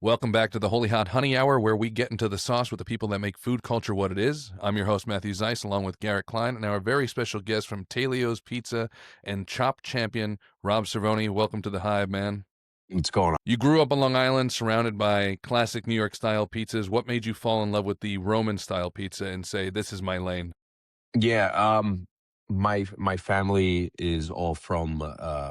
Welcome back to the Holy Hot Honey Hour, where we get into the sauce with the people that make food culture what it is. I'm your host, Matthew Zeiss, along with Garrett Klein, and our very special guest from Talio's Pizza and Chop Champion, Rob Cervoni. Welcome to the Hive, man. What's going on? You grew up on Long Island, surrounded by classic New York-style pizzas. What made you fall in love with the Roman-style pizza and say, this is my lane? Yeah, my family is all from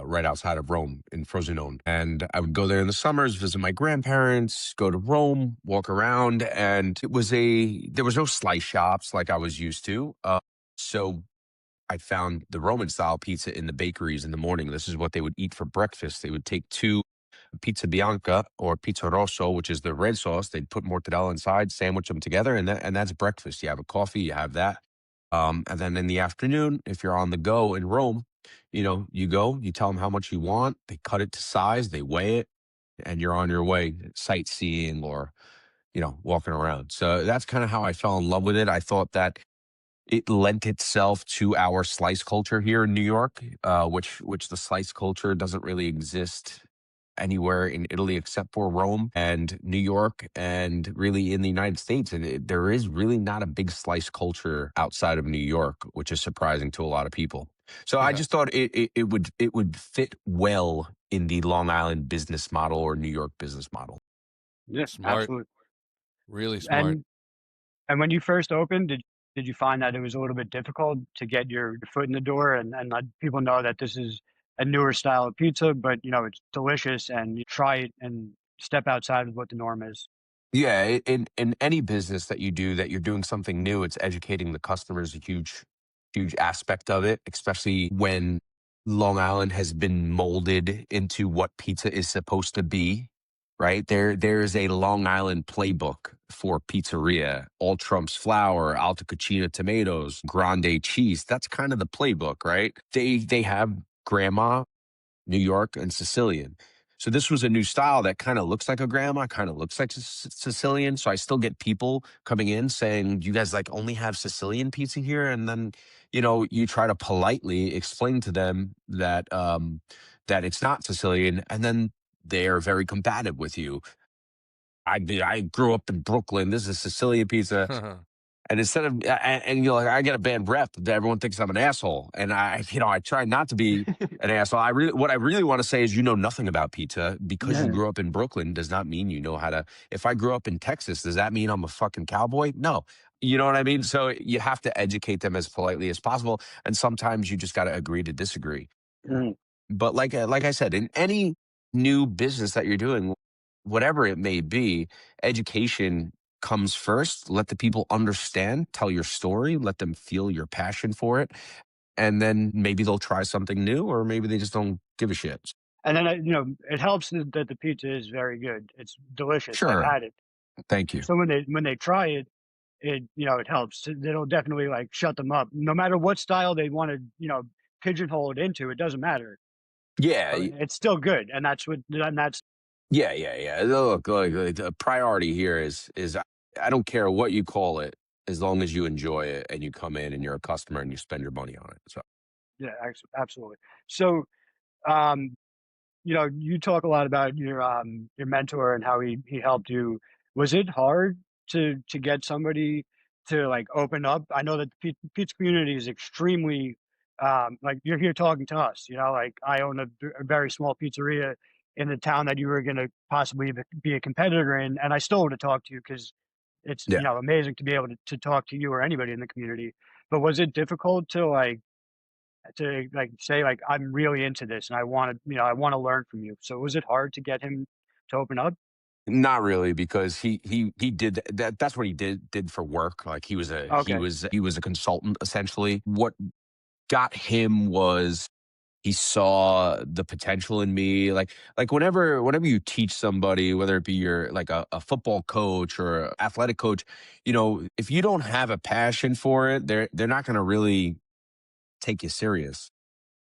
right outside of Rome in Frosinone, and I would go there in the summers, visit my grandparents, go to Rome, walk around, and there was no slice shops like I was used to. So I found the Roman style pizza in the bakeries in the morning. This is what they would eat for breakfast. They would take two pizza bianca or pizza rosso, which is the red sauce. They'd put mortadella inside, sandwich them together, and that's breakfast. You have a coffee, you have that. And then in the afternoon, if you're on the go in Rome, you go, you tell them how much you want, they cut it to size, they weigh it, and you're on your way sightseeing or, walking around. So that's kind of how I fell in love with it. I thought that it lent itself to our slice culture here in New York, which the slice culture doesn't really exist anywhere in Italy except for Rome and New York, and really in the United States. And there is really not a big slice culture outside of New York, which is surprising to a lot of people. So I Yeah, just thought it would fit well in the Long Island business model or New York business model. Yeah, smart, absolutely. really smart. And when you first opened, did you find that it was a little bit difficult to get your foot in the door and let people know that this is a newer style of pizza, but it's delicious and you try it and step outside of what the norm is? Yeah, in any business that you do, that you're doing something new, it's educating the customers, a huge aspect of it, especially when Long Island has been molded into what pizza is supposed to be, right? There's a Long Island playbook for pizzeria. All trumps flour, alta cucina tomatoes, grande cheese. That's kind of the playbook, right? They have grandma, New York, and Sicilian. So this was a new style that kind of looks like a grandma, kind of looks like Sicilian. So I still get people coming in saying, "You guys like only have Sicilian pizza here?" And then, you try to politely explain to them that it's not Sicilian, and then they are very combative with you. I grew up in Brooklyn. This is Sicilian pizza. And instead of and you're like, I get a bad rep that everyone thinks I'm an asshole. And I try not to be an asshole. What I really want to say is, nothing about pizza. Because you Yeah. grew up in Brooklyn does not mean you know how to. If I grew up in Texas, does that mean I'm a fucking cowboy? No. You know what I mean? So you have to educate them as politely as possible. And sometimes you just got to agree to disagree. Mm. But like I said, in any new business that you're doing, whatever it may be, education comes first. Let the people understand, tell your story, let them feel your passion for it, and then maybe they'll try something new, or maybe they just don't give a shit. And then it helps that the pizza is very good. It's delicious. I've Sure. had it. Thank you. So when they try it, it helps. It'll definitely like shut them up. No matter what style they want to, pigeonhole it into, it doesn't matter. Yeah. It's still good, and that's Yeah. Look, the priority here is I don't care what you call it, as long as you enjoy it and you come in and you're a customer and you spend your money on it. So. yeah, absolutely. So, um, you talk a lot about your mentor and how he helped you. Was it hard to get somebody to like open up? I know that the pizza community is extremely like you're here talking to us. Like I own a very small pizzeria in the town that you were going to possibly be a competitor in, and I still want to talk to you because it's Yeah. amazing to be able to talk to you or anybody in the community. But was it difficult to say like I'm really into this and I want to learn from you. So was it hard to get him to open up? Not really, because he did that. That's what he did for work. Like he was a he Okay. was he was a consultant essentially. What got him was he saw the potential in me. Like whenever you teach somebody, whether it be your like a football coach or a athletic coach, if you don't have a passion for it, they're not going to really take you serious.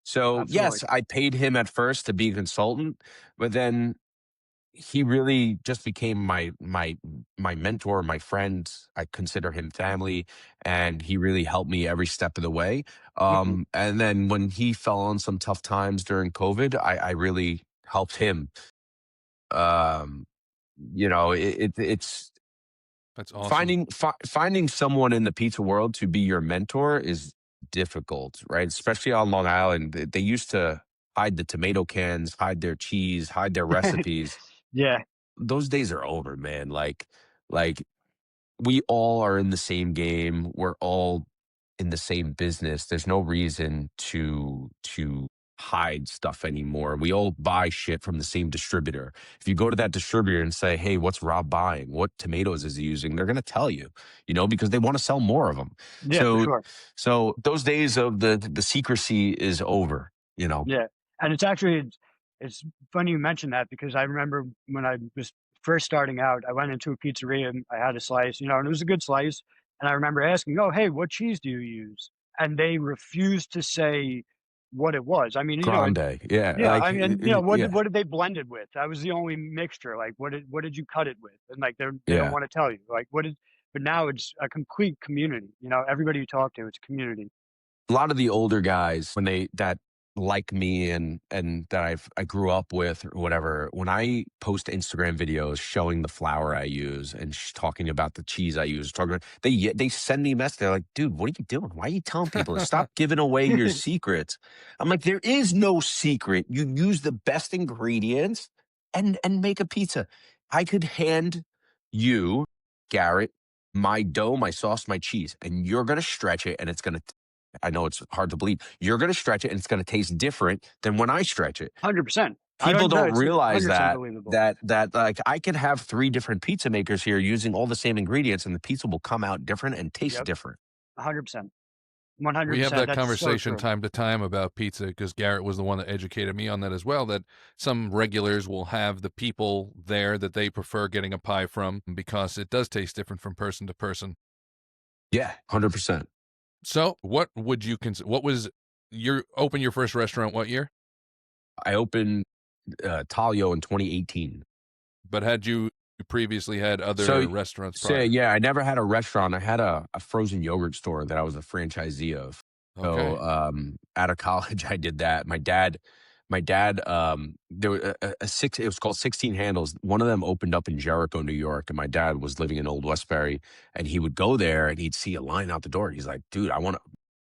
So Absolutely. yes, I paid him at first to be a consultant, but then he really just became my mentor, my friend. I consider him family, and he really helped me every step of the way. Mhm. And then when he fell on some tough times during COVID, I really helped him. Um, it's That's awesome. finding someone in the pizza world to be your mentor is difficult, right? Especially on Long Island. They used to hide the tomato cans, hide their cheese, hide their recipes. Yeah, Those days are over, man. Like we all are in the same game. We're all in the same business. There's no reason to hide stuff anymore. We all buy shit from the same distributor. If you go to that distributor and say, "Hey, what's Rob buying? What tomatoes is he using?" They're going to tell you, because they want to sell more of them. yeah, for So sure. so those days of the secrecy is over. Yeah, and it's funny you mentioned that because I remember when I was first starting out, I went into a pizzeria and I had a slice, and it was a good slice, and I remember asking, "Oh, hey, what cheese do you use?" And they refused to say what it was. I mean, Grande. Yeah, yeah, like I mean, and, what yeah. did they blend it with? That was the only mixture. Like, what did you cut it with? And like, they don't Yeah. want to tell you. Like, what is? But now it's a complete community. Everybody you talk to, it's a community. A lot of the older guys when they that like me and that I grew up with or whatever, when I post Instagram videos showing the flour I use and talking about the cheese I use, talking about, they send me a message. They're like, "Dude, what are you doing? Why are you telling people to stop giving away your secrets?" I'm like, there is no secret. You use the best ingredients and make a pizza. I could hand you, Garrett, my dough, my sauce, my cheese, and you're gonna stretch it and it's gonna, I know it's hard to believe. You're going to stretch it and it's going to taste different than when I stretch it. 100%. I People don't know. don't It's realize 100% that believable. that like I could have three different pizza makers here using all the same ingredients and the pizza will come out different and taste Yep, different. 100%. We have 100%. that That's so conversation true. time to time about pizza because Garrett was the one that educated me on that as well. That some regulars will have the people there that they prefer getting a pie from because it does taste different from person to person. Yeah, 100%. So, what would you consider? What was your first restaurant? What year? I opened Talio in 2018. But had you previously had So other restaurants so prior? yeah, I never had a restaurant. I had a frozen yogurt store that I was a franchisee of. So Okay. out of college I did that. My dad, there were a six, it was called 16 Handles. One of them opened up in Jericho, New York, and my dad was living in Old Westbury, and he would go there and he'd see a line out the door. He's like, "Dude, I want to."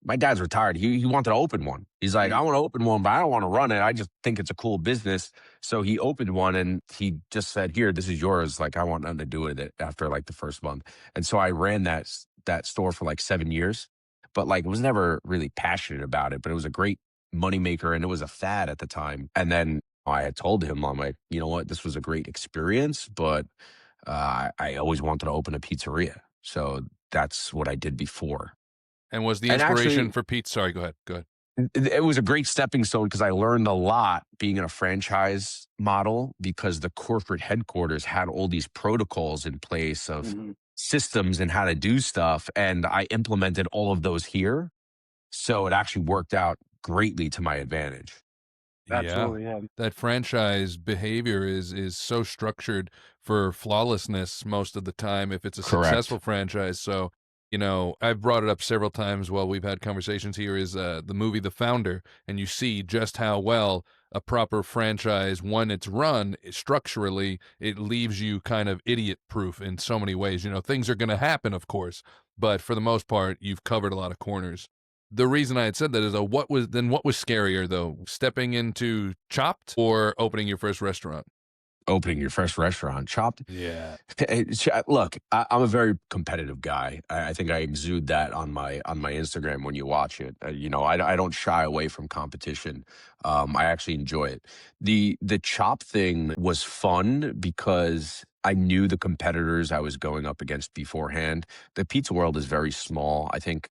My dad's retired. He wanted to open one. He's like, Mm, "I want to open one, but I don't want to run it. I just think it's a cool business." So he opened one and he just said, "Here, this is yours." Like, I want nothing to do with it after like the first month. And so I ran that store for like 7 years, but like was never really passionate about it. But it was a great moneymaker and it was a fad at the time. And then I had told him, I'm like, "You know what? This was a great experience, but I always wanted to open a pizzeria." So that's what I did before. And was the And inspiration actually, for Pete? Sorry, go ahead. Go ahead. it was a great stepping stone because I learned a lot being in a franchise model because the corporate headquarters had all these protocols in place of mhm. systems and how to do stuff. And I implemented all of those here. So it actually worked out greatly to my advantage. Yeah. Absolutely, yeah. That franchise behavior is so structured for flawlessness most of the time if it's a Correct. successful franchise. So, I've brought it up several times while we've had conversations here is the movie The Founder, and you see just how well a proper franchise, when it's run structurally, it leaves you kind of idiot proof in so many ways. Things are going to happen, of course, but for the most part, you've covered a lot of corners. The reason I had said that is what was scarier though, stepping into Chopped or opening your first restaurant? Opening your first restaurant, Chopped. Yeah. Look, I'm a very competitive guy. I think I exude that on my Instagram when you watch it. I don't shy away from competition. I actually enjoy it. The chop thing was fun because I knew the competitors I was going up against beforehand. The pizza world is very small. I think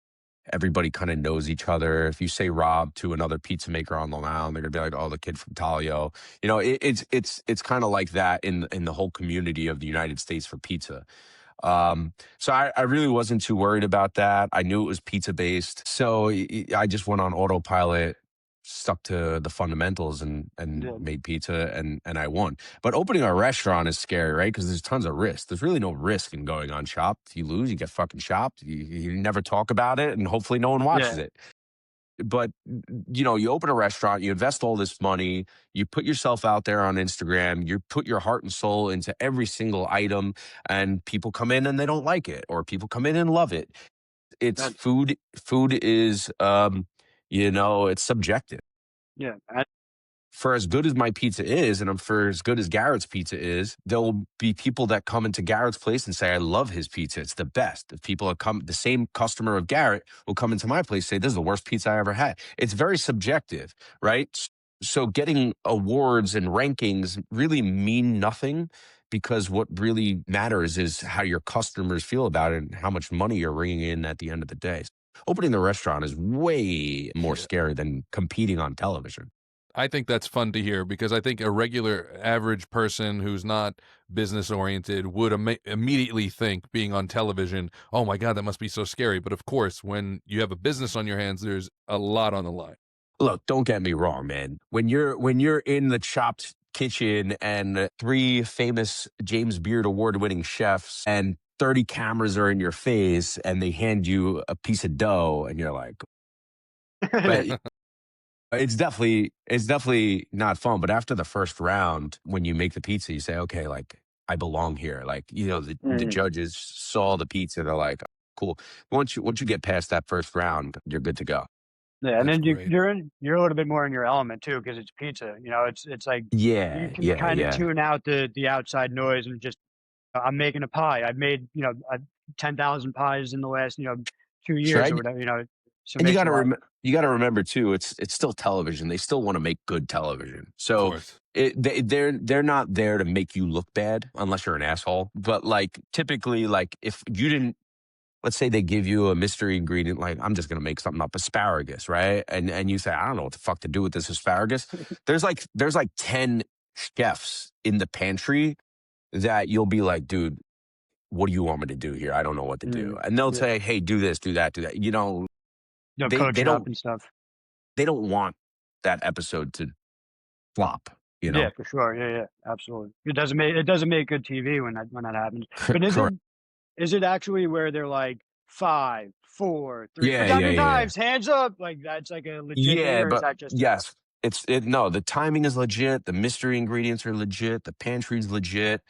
everybody kind of knows each other. If you say Rob to another pizza maker on Long Island, they're gonna be like, "Oh, the kid from Talio." It's kind of like that in the whole community of the United States for pizza. So I really wasn't too worried about that. I knew it was pizza based, so I just went on autopilot, stuck to the fundamentals, and Yeah, made pizza, and I won. But opening a restaurant is scary, right? Because there's tons of risk. There's really no risk in going on Chopped. If you lose, you get fucking chopped. You never talk about it, and hopefully no one watches yeah. it. but you open a restaurant, you invest all this money, you put yourself out there on Instagram, you put your heart and soul into every single item, and people come in and they don't like it, or people come in and love it. It's That food. Food is, it's subjective. yeah, For as good as my pizza is, and for as good as Garrett's pizza is, there'll be people that come into Garrett's place and say, I love his pizza. It's the best. If people the same customer of Garrett will come into my place and say, this is the worst pizza I ever had. It's very subjective, right? So getting awards and rankings really mean nothing, because what really matters is how your customers feel about it and how much money you're bringing in at the end of the day. Opening the restaurant is way more Yeah. scary than competing on television. I think that's fun to hear, because I think a regular average person who's not business oriented would immediately think, being on television, oh my God, that must be so scary. But of course, when you have a business on your hands, there's a lot on the line. Look, don't get me wrong, man. When you're in the Chopped kitchen and three famous James Beard award-winning chefs and 30 cameras are in your face and they hand you a piece of dough and you're like, but it's definitely not fun. But after the first round, when you make the pizza, you say, okay, like I belong here. Like, the Mhm. judges saw the pizza, they're like, cool. Once you get past that first round, you're good to go. Yeah, and That's then great. you're a little bit more in your element too, because it's pizza. It's like you Yeah, can yeah, kind of yeah. tune out the outside noise and just I'm making a pie. I've made 10,000 pies in the last 2 years or Right. whatever. So it And you makes got it a to lot. you got to remember too. It's still television. They still want to make good television. Of So course. they're not there to make you look bad unless you're an asshole. But like typically, like if you didn't, let's say they give you a mystery ingredient, like I'm just gonna make something up, asparagus, right? And you say I don't know what the fuck to do with this asparagus. There's like 10 chefs in the pantry that you'll be like, dude, what do you want me to do here? I don't know what to do. Mm, And they'll yeah, say, hey, do this, do that, do that. They coach they it up don't and stuff. they don't want that episode to flop, you Yeah, know? for sure. Yeah, yeah, absolutely. It doesn't make good TV when that happens. But is it Correct. is it actually where they're like 5, 4, 3, put Yeah, down yeah, your yeah, yeah. knives, hands up? Like that's like a legit thing, Yeah, or is but that just a yes, no, the timing is legit, the mystery ingredients are legit, the pantry's legit,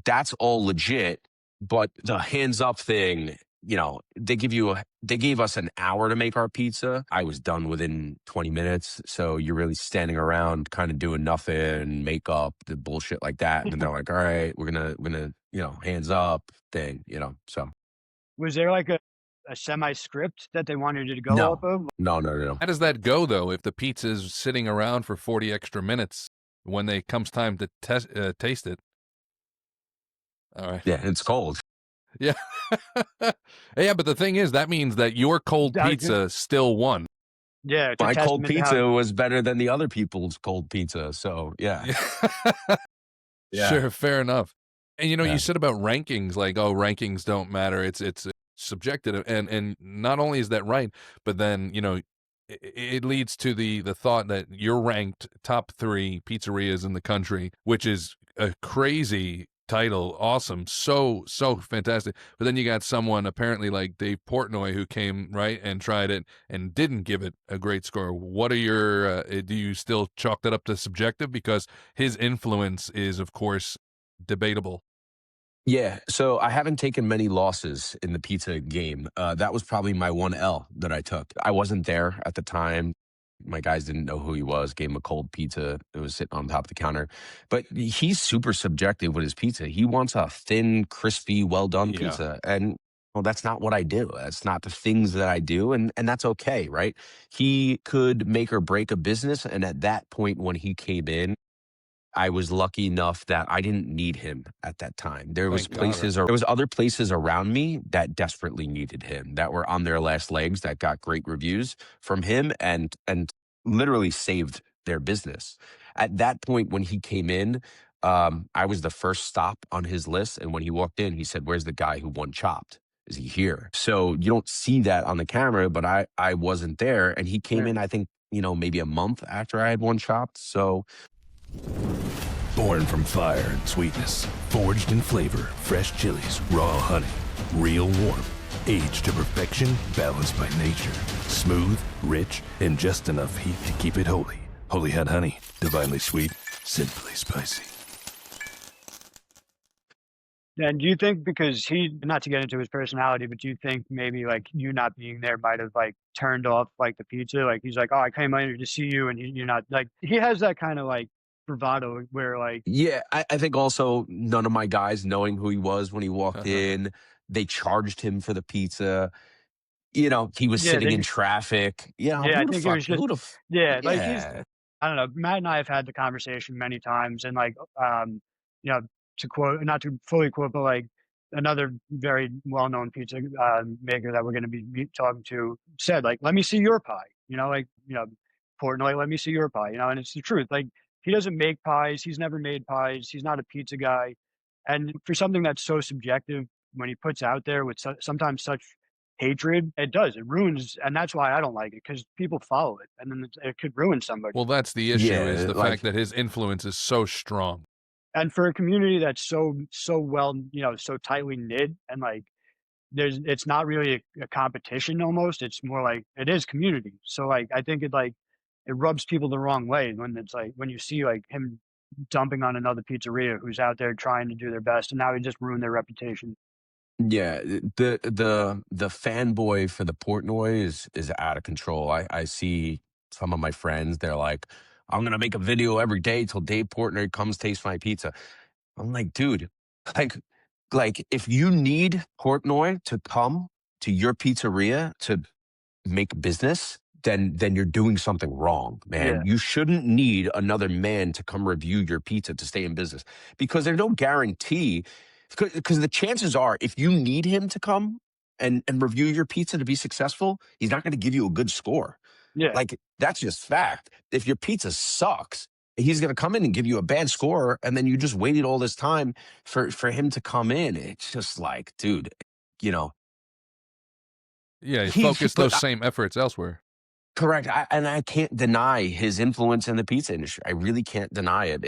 that's all legit, but the hands up thing, they gave us an hour to make our pizza. I was done within 20 minutes. So you're really standing around kind of doing nothing, makeup, the bullshit like that. And then they're like, all right, we're gonna, hands up thing, so was there like a semi script that they wanted you to go off no, of? no, no, no, no. How does that go, though, if the pizza's sitting around for 40 extra minutes when they comes time to taste it? All right. Yeah, it's cold. Yeah. Yeah, but the thing is, that means that your cold I was gonna pizza still won. Yeah, it's a My cold testament to how pizza was better than the other people's cold pizza. So yeah. Yeah. Yeah. Sure, fair enough. And you Yeah. said about rankings, like, oh, rankings don't matter. It's subjective, and not only is that right, but then it leads to the thought that you're ranked top 3 pizzerias in the country, which is a crazy title. Awesome, so fantastic. But then you got someone apparently like Dave Portnoy who came right and tried it and didn't give it a great score. What are your? Do you still chalk that up to subjective, because his influence is, of course, debatable? Yeah. So I haven't taken many losses in the pizza game. That was probably my one L that I took. I wasn't there at the time. My guys didn't know who he was. Gave him a cold pizza. It was sitting on top of the counter. But he's super subjective with his pizza. He wants a thin, crispy, well done Yeah. pizza. And well, that's not what I do. That's not the things that I do. And that's okay, right? He could make or break a business. And at that point, when he came in, I was lucky enough that I didn't need him at that time. Thank God. There was other places around me that desperately needed him, that were on their last legs, that got great reviews from him and literally saved their business. At that point when he came in, I was the first stop on his list, and when he walked in, he said, "Where's the guy who won Chopped? Is he here?" So you don't see that on the camera, but I wasn't there, and he came yeah. in, I think, maybe a month after I had won Chopped. So Born from fire and sweetness, forged in flavor, fresh chilies, raw honey, real warmth. Aged to perfection, balanced by nature. Smooth, rich, and just enough heat to keep it holy. Holy Head Honey, divinely sweet, sinfully spicy. And do you think because not to get into his personality, but do you think maybe like you not being there might have like turned off like the pizza? Like he's like, oh, I came out here to see you, and you're not like he has that kind of like bravado where like Yeah, I think also none of my guys knowing who he was when he walked in, they charged him for the pizza. He was yeah, sitting they in traffic. yeah, I Who the think it fuck? was just yeah, like he's Yeah, I don't know. Matt and I have had the conversation many times, and like you know, to quote, not to fully quote, but like another very well-known pizza maker that we're going to be talking to said, like, "Let me see your pie." Like Portnoy, "Let me see your pie." And it's the truth. Like he doesn't make pies. He's never made pies. He's not a pizza guy. And for something that's so subjective, when he puts out there with sometimes such hatred, it does. It ruins, and that's why I don't like it because people follow it, and then it could ruin somebody. Well, that's the issue is yeah, the fact like that his influence is so strong. And for a community that's so well, so tightly knit, and like it's not really a competition almost. It's more like it is community. So like I think it rubs people the wrong way when it's like when you see like him dumping on another pizzeria who's out there trying to do their best, and now he just ruined their reputation. yeah, the fanboy for the Portnoy is out of control. I see some of my friends, they're like, I'm gonna make a video every day till Dave Portnoy comes taste my pizza. I'm like, dude, like, if you need Portnoy to come to your pizzeria to make business, then you're doing something wrong, man. Yeah, You shouldn't need another man to come review your pizza to stay in business because there's no guarantee. Because the chances are, if you need him to come and review your pizza to be successful, he's not going to give you a good score. yeah. Like that's just fact. If your pizza sucks, he's going to come in and give you a bad score, and then you just waited all this time for him to come in. It's just like, dude, you know, Yeah, he focus but those same efforts elsewhere. correct. And I can't deny his influence in the pizza industry. I really can't deny it.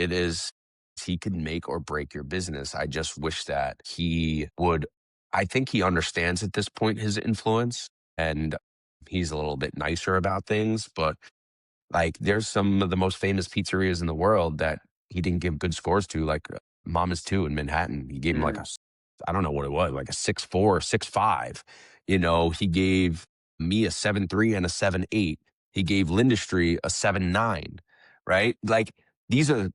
He can make or break your business. I just wish that he would. I think he understands at this point his influence, and he's a little bit nicer about things. But like, there's some of the most famous pizzerias in the world that he didn't give good scores to, like Mama's 2 in Manhattan. He gave him like Mm, I don't know what it was, like a 6.4, 6.5. He gave me a 7.3 and a 7.8. He gave Lindustry a 7.9, right? Like these are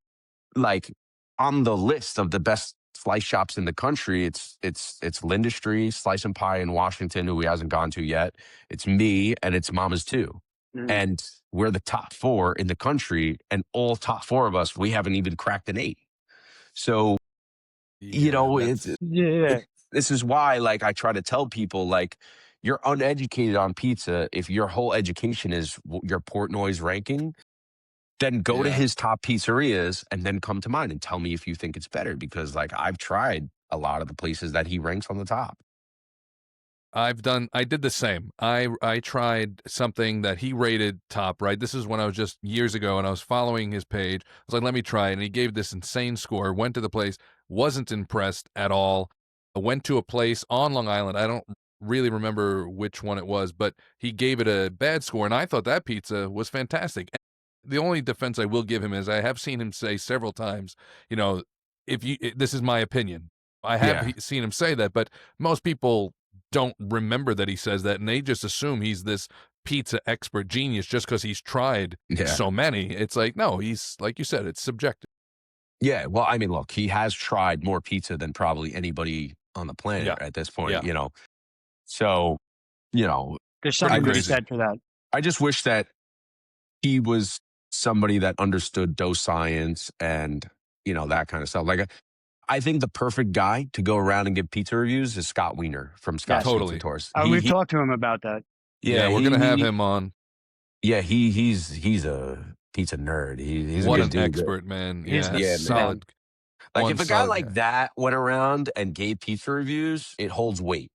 like on the list of the best slice shops in the country. It's Lindustry, Slice and Pie in Washington, who he hasn't gone to yet. It's me and it's Mama's 2. mm. And we're the top 4 in the country, and all top 4 of us, we haven't even cracked an 8. So, Yeah, it's that's Yeah, this is why, like, I try to tell people, like, you're uneducated on pizza. If your whole education is your Portnoy's ranking, then go to yeah. his top pizzerias and then come to mine and tell me if you think it's better. Because, like, I've tried a lot of the places that he ranks on the top. I did the same. I tried something that he rated top, right? This is when I was just years ago and I was following his page. I was like, let me try it. And he gave this insane score. Went to the place, wasn't impressed at all. I went to a place on Long Island. I don't really remember which one it was, but he gave it a bad score. And I thought that pizza was fantastic. The only defense I will give him is I have seen him say several times, you know, this is my opinion. I have Yeah. seen him say that, but most people don't remember that he says that, and they just assume he's this pizza expert genius just because he's tried Yeah. so many. It's like, no, he's like you said, it's subjective. Yeah. Well, I mean, look, he has tried more pizza than probably anybody on the planet Yeah, at this point, yeah, you know? So, you know, there's pretty I something to be just, crazy. said for that. I just wish that he was somebody that understood dough science and, that kind of stuff. Like, I think the perfect guy to go around and give pizza reviews is Scott Wiener from Scott's Yes, Pizza Totally. Tours. we've talked to him about that. Yeah, Yeah, we're gonna have him on. yeah, he's a pizza nerd. He's a What good He's an dude. expert, man. he's Yeah, the Yeah, man. man. solid, Like one if a guy solid like guy. that went around and gave pizza reviews, it holds weight.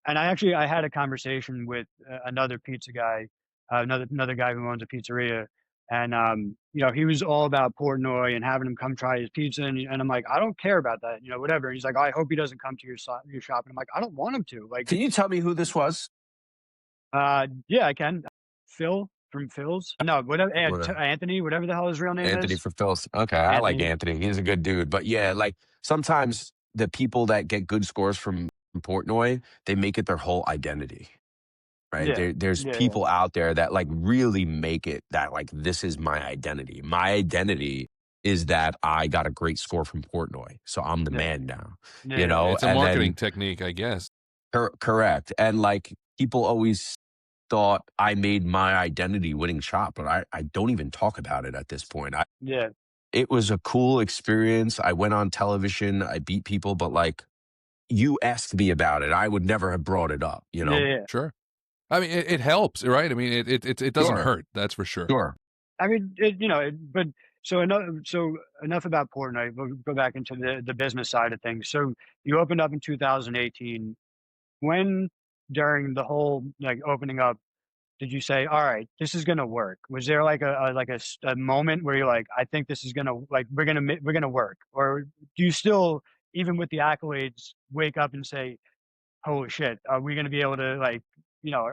And I had a conversation with another pizza guy, another guy who owns a pizzeria, And he was all about Portnoy and having him come try his pizza, and I'm like, I don't care about that, whatever. And he's like, I hope he doesn't come to your shop, and I'm like, I don't want him to. Like, Can you tell me who this was? yeah, I can. Phil from Phil's. No, whatever. What, Anthony, whatever the hell his real name Anthony is. for Phil's. Okay, I like Anthony. Anthony. He's a good dude. But yeah, like sometimes the people that get good scores from Portnoy, they make it their whole identity. Right. Yeah, There's yeah, yeah, people out there that like really make it that like this is my identity. My identity is that I got a great score from Portnoy. So I'm the yeah, man now, yeah, you yeah. know, It's a and marketing then technique, I guess. correct. And like people always thought I made my identity winning shot, but I don't even talk about it at this point. Yeah. It was a cool experience. I went on television, I beat people, but like you asked me about it. I would never have brought it up, you Yeah, know? yeah. Sure. I mean, it helps, right? I mean, it doesn't Sure. hurt. That's for sure. Sure. I mean, but so enough about Portnoy. We'll go back into the business side of things. So you opened up in 2018. When during the whole like opening up, did you say, "All right, this is gonna work"? Was there like a moment where you're like, "I think this is gonna like we're gonna work," or do you still, even with the accolades, wake up and say, "Holy shit, are we gonna be able to like,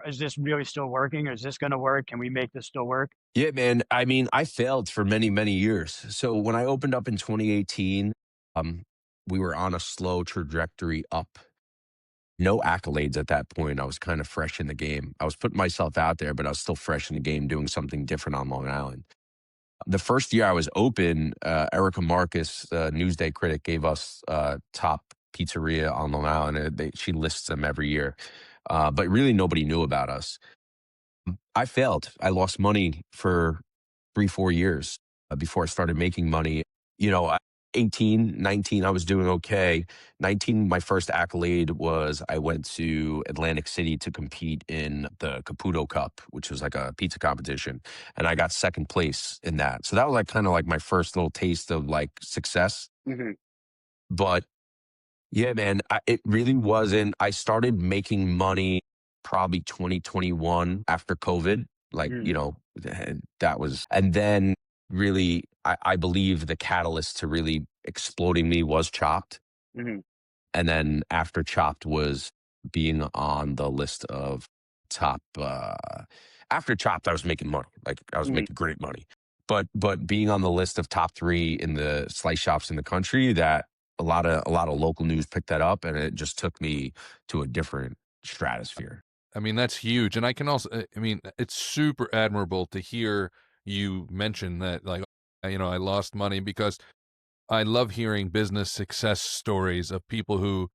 is this really still working? Is this gonna work? Can we make this still work?" Yeah, man. I mean, I failed for many, many years. So when I opened up in 2018, um, we were on a slow trajectory up. No accolades at that point. I was kind of fresh in the game. I was putting myself out there, but I was still fresh in the game, doing something different on Long Island. The first year I was open, Erica Marcus, Newsday critic, gave us top pizzeria on Long Island. She lists them every year, but really nobody knew about us. I failed. I lost money for 3, 4 years before I started making money. You know, 18, 19, I was doing okay. 19, my first accolade was I went to Atlantic City to compete in the Caputo Cup, which was like a pizza competition. And I got second place in that. So that was like kind of like my first little taste of like success. Mhm. But yeah, man, it really wasn't. I started making money probably 2021 after COVID. Like, Mm, you know, that was, and then really, I believe the catalyst to really exploding me was Chopped. mhm, And then after Chopped was being on the list of top, after Chopped, I was making money. Like, I was mhm. making great money. But being on the list of top 3 in the slice shops in the country, that a lot of local news picked that up, and it just took me to a different stratosphere. I mean, that's huge. And I can also, I mean, it's super admirable to hear you mention that, like, I lost money, because I love hearing business success stories of people who,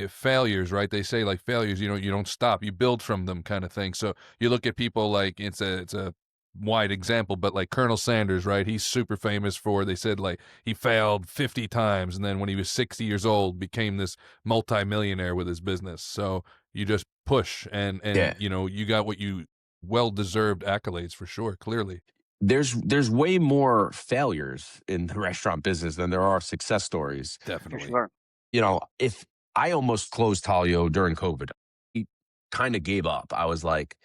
failures, right? They say like failures, you don't stop, you build from them, kind of thing. So you look at people like it's a wide example, but like Colonel Sanders, right? He's super famous for, they said like he failed 50 times. And then when he was 60 years old, became this multimillionaire with his business. So you just push and Yeah. you got what you well-deserved accolades for sure, clearly. There's way more failures in the restaurant business than there are success stories. For Definitely. sure. You know, if I almost closed Talio during COVID, he kind of gave up. I was like,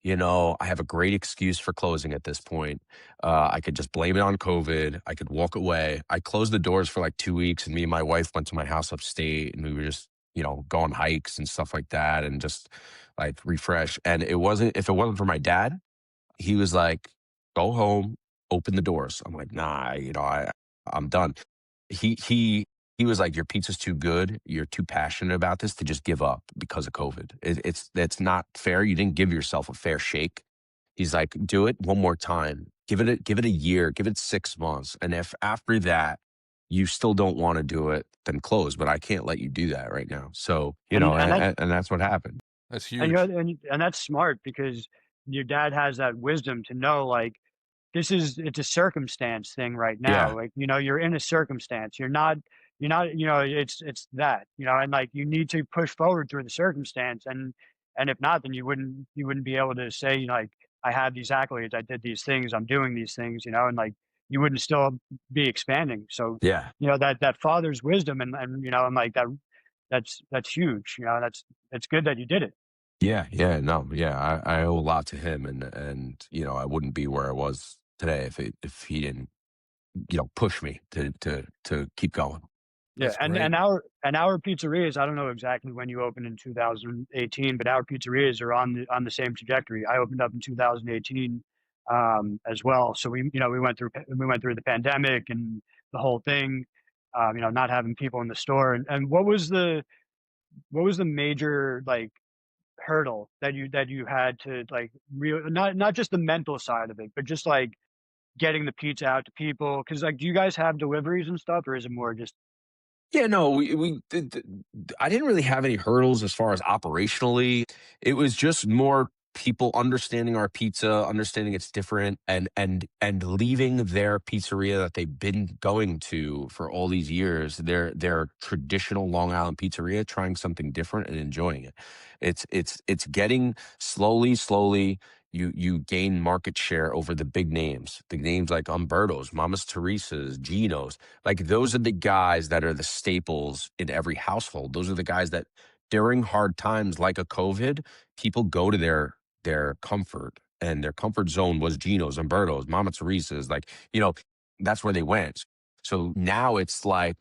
I have a great excuse for closing at this point. I could just blame it on COVID. I could walk away. I closed the doors for like 2 weeks, and me and my wife went to my house upstate, and we were just, go on hikes and stuff like that, and just like refresh. And if it wasn't for my dad, he was like, "Go home, open the doors." I'm like, "Nah, I'm done." He was like, "Your pizza's too good. You're too passionate about this to just give up because of COVID. It's not fair. You didn't give yourself a fair shake." He's like, "Do it one more time. Give it a year. Give it 6 months. And if after that you still don't want to do it, then close. But I can't let you do that right now." So And that and that's what happened. That's and you huge. and that's smart because your dad has that wisdom to know like it's a circumstance thing right now. Yeah, Like, you're in a circumstance. You're not, it's that, and like you need to push forward through the circumstance. And if not, then you wouldn't be able to say, like, I have these accolades, I did these things, I'm doing these things, and like you wouldn't still be expanding. So, yeah. that father's wisdom and like that's huge. That's good that you did it. Yeah, yeah, no, yeah. I owe a lot to him, and I wouldn't be where I was today if he didn't, push me to keep going. Yeah, That's and great. our pizzerias, I don't know exactly when you opened in 2018, but our pizzerias are on the same trajectory. I opened up in 2018 as well. So we went through the pandemic and the whole thing, not having people in the store. And what was the major like hurdle that you had to like real not just the mental side of it, but just like getting the pizza out to people? Because like, do you guys have deliveries and stuff, or is it more just Yeah, no, we I didn't really have any hurdles as far as operationally. It was just more people understanding our pizza, understanding it's different, and leaving their pizzeria that they've been going to for all these years, their traditional Long Island pizzeria, trying something different and enjoying it. It's getting slowly. You gain market share over the names like Umberto's, Mama's Teresa's, Gino's. Like those are the guys that are the staples in every household. Those are the guys that during hard times like a COVID, people go to their comfort, and their comfort zone was Gino's, Umberto's, Mama Teresa's. Like, that's where they went. So now it's like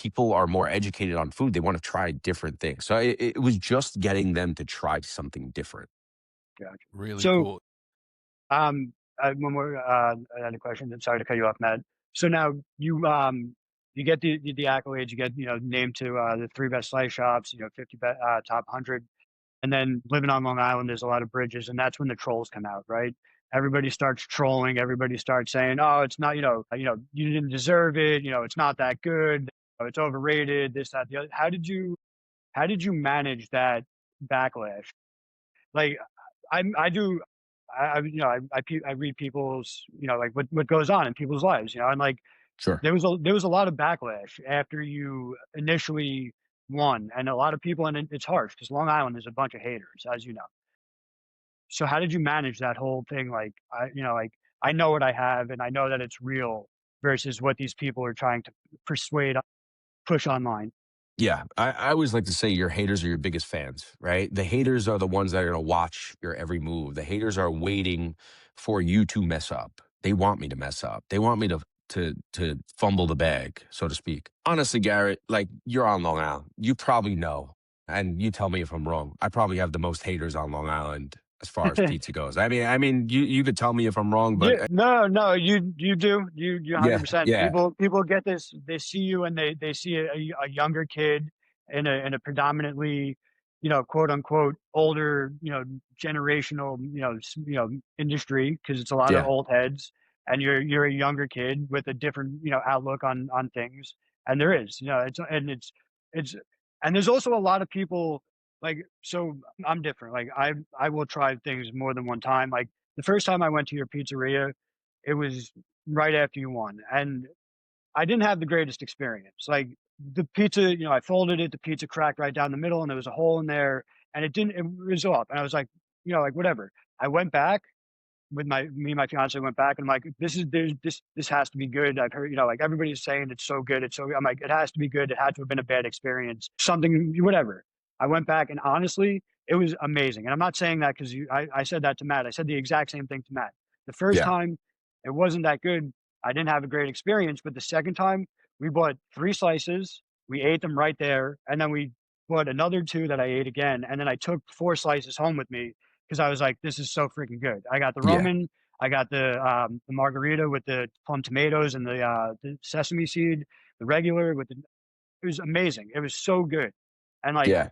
people are more educated on food. They want to try different things. So it was just getting them to try something different. gotcha. Really So cool. one more another question. I'm sorry to cut you off, Matt. So now you get the accolades, you get named to the three best slice shops, 50 top 100, and then living on Long Island, there's a lot of bridges, and that's when the trolls come out, right? Everybody starts trolling. Everybody starts saying, "Oh, it's not, you didn't deserve it. It's not that good. It's overrated. This, that, the other." How did you manage that backlash? Like, I do, I read people's, like what goes on in people's lives, and like Sure. there was a lot of backlash after you initially won, and a lot of people, and it's harsh because Long Island is a bunch of haters, as you know. So how did you manage that whole thing? Like, like I know what I have, and I know that it's real versus what these people are trying to persuade, push online. Yeah, I always like to say your haters are your biggest fans, right? The haters are the ones that are going to watch your every move. The haters are waiting for you to mess up. They want me to mess up. They want me to fumble the bag, so to speak. Honestly, Garrett, like you're on Long Island, you probably know, and you tell me if I'm wrong. I probably have the most haters on Long Island as far as pizza goes. I mean, you could tell me if I'm wrong, but Yeah, no, you do. You yeah, 100%. yeah, People get this, they see you and they see a younger kid in a predominantly, quote unquote older, generational, industry, because it's a lot of yeah, old heads, and you're a younger kid with a different, outlook on things. And there is, it's and there's also a lot of people like, so I'm different. Like I will try things more than one time. Like the first time I went to your pizzeria, it was right after you won, and I didn't have the greatest experience. Like the pizza, I folded it, the pizza cracked right down the middle, and there was a hole in there, and it was off. And I was like, like whatever. I went back with me and my fiance went back, and I'm like, this has to be good. I've heard, like everybody's saying it's so good. It's so, I'm like, it has to be good. It had to have been a bad experience. Something, whatever. I went back, and honestly, it was amazing. And I'm not saying that because I said that to Matt. I said the exact same thing to Matt. The first yeah, time it wasn't that good. I didn't have a great experience, but the second time we bought 3 slices, we ate them right there, and then we bought another 2 that I ate again, and then I took 4 slices home with me because I was like, "This is so freaking good." I got the yeah, Roman, I got the margarita with the plum tomatoes and the sesame seed, the regular with the. It was amazing. It was so good, and like, yeah.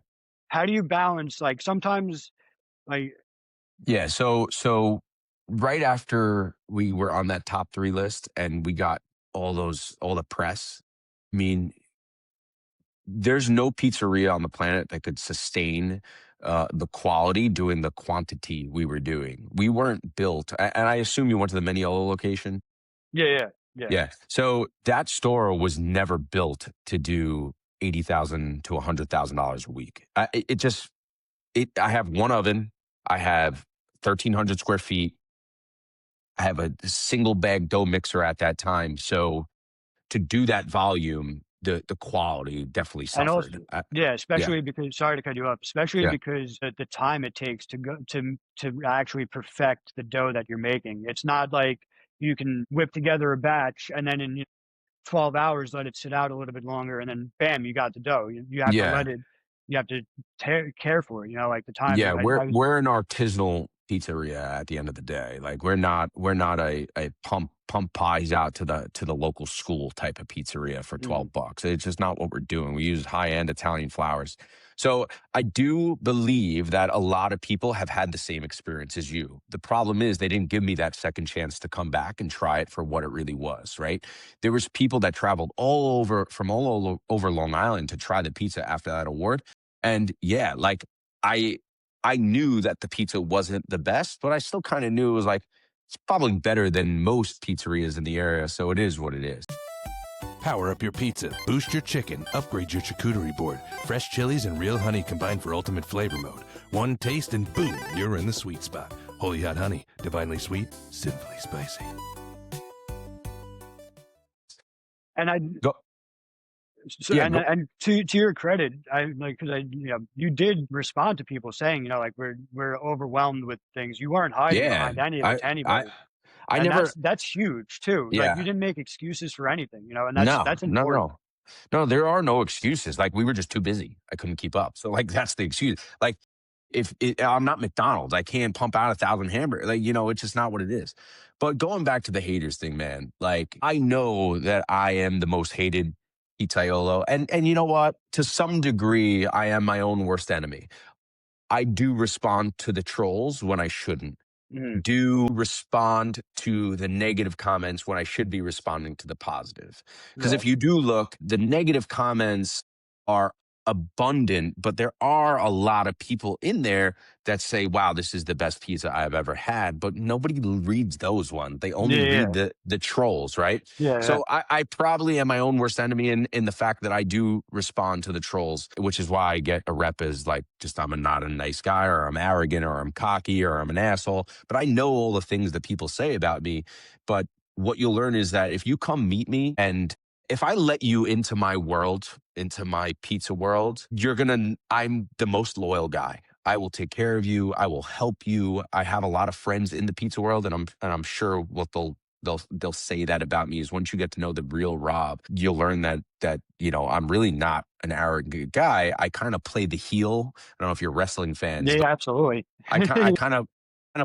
how do you balance? Like sometimes, like, Yeah, so right after we were on that top 3 list and we got all the press, I mean, there's no pizzeria on the planet that could sustain, the quality doing the quantity we were doing. We weren't built, and I assume you went to the Mineola location? yeah, yeah, yeah, Yeah. So that store was never built to do 80,000 to $100,000 a week. It just I have 1 oven, I have 1,300 square feet, I have a single bag dough mixer at that time. So to do that volume, the quality definitely and also, suffered. yeah, Yeah, especially because sorry to cut you off, especially yeah, because the time it takes to go to actually perfect the dough that you're making. It's not like you can whip together a batch and then in 12 hours let it sit out a little bit longer, and then bam, you got the dough. You have to Yeah. let it. You have to care for it. Like the time. Yeah, we're an artisanal pizzeria at the end of the day. Like we're not a pump pies out to the local school type of pizzeria for Mhm. $12. It's just not what we're doing. We use high end Italian flours. So I do believe that a lot of people have had the same experience as you. The problem is they didn't give me that second chance to come back and try it for what it really was, right? There was people that traveled all over Long Island to try the pizza after that award. And yeah, like I I knew that the pizza wasn't the best, but I still kind of knew it was like it's probably better than most pizzerias in the area, so it is what it is. Power up your pizza, boost your chicken, upgrade your charcuterie board. Fresh chilies and real honey combined for ultimate flavor mode. One taste and boom, you're in the sweet spot. Holy Hot Honey, divinely sweet, simply spicy. And I Go, so yeah, go, and to your credit, I like because you did respond to people saying like we're overwhelmed with things. You weren't hiding yeah. behind any of it I to I anybody, I and never, that's huge too. Like you yeah. didn't make excuses for anything, and No, that's no, important. no. No, there are no excuses. Like we were just too busy. I couldn't keep up. So like that's the excuse. Like I'm not McDonald's, I can't pump out 1,000 hamburgers. Like, it's just not what it is. But going back to the haters thing, man, like I know that I am the most hated pizzaiolo. And you know what? To some degree, I am my own worst enemy. I do respond to the trolls when I shouldn't, Mhm. do respond to the negative comments when I should be responding to the positive. Because Yeah, if you do look, the negative comments are abundant, but there are a lot of people in there that say, wow, this is the best pizza I've ever had. But nobody reads those ones. They only yeah, read yeah, the trolls, right? yeah, yeah. So I probably am my own worst enemy in the fact that I do respond to the trolls, which is why I get a rep as like just I'm not a nice guy or I'm arrogant or I'm cocky or I'm an asshole. But I know all the things that people say about me. But what you'll learn is that if you come meet me and if I let you into my world, into my pizza world, I'm the most loyal guy. I will take care of you. I will help you. I have a lot of friends in the pizza world, and I'm sure what they'll say that about me is once you get to know the real Rob, you'll learn that I'm really not an arrogant guy. I kind of play the heel. I don't know if you're wrestling fans. Yeah, absolutely. I kind of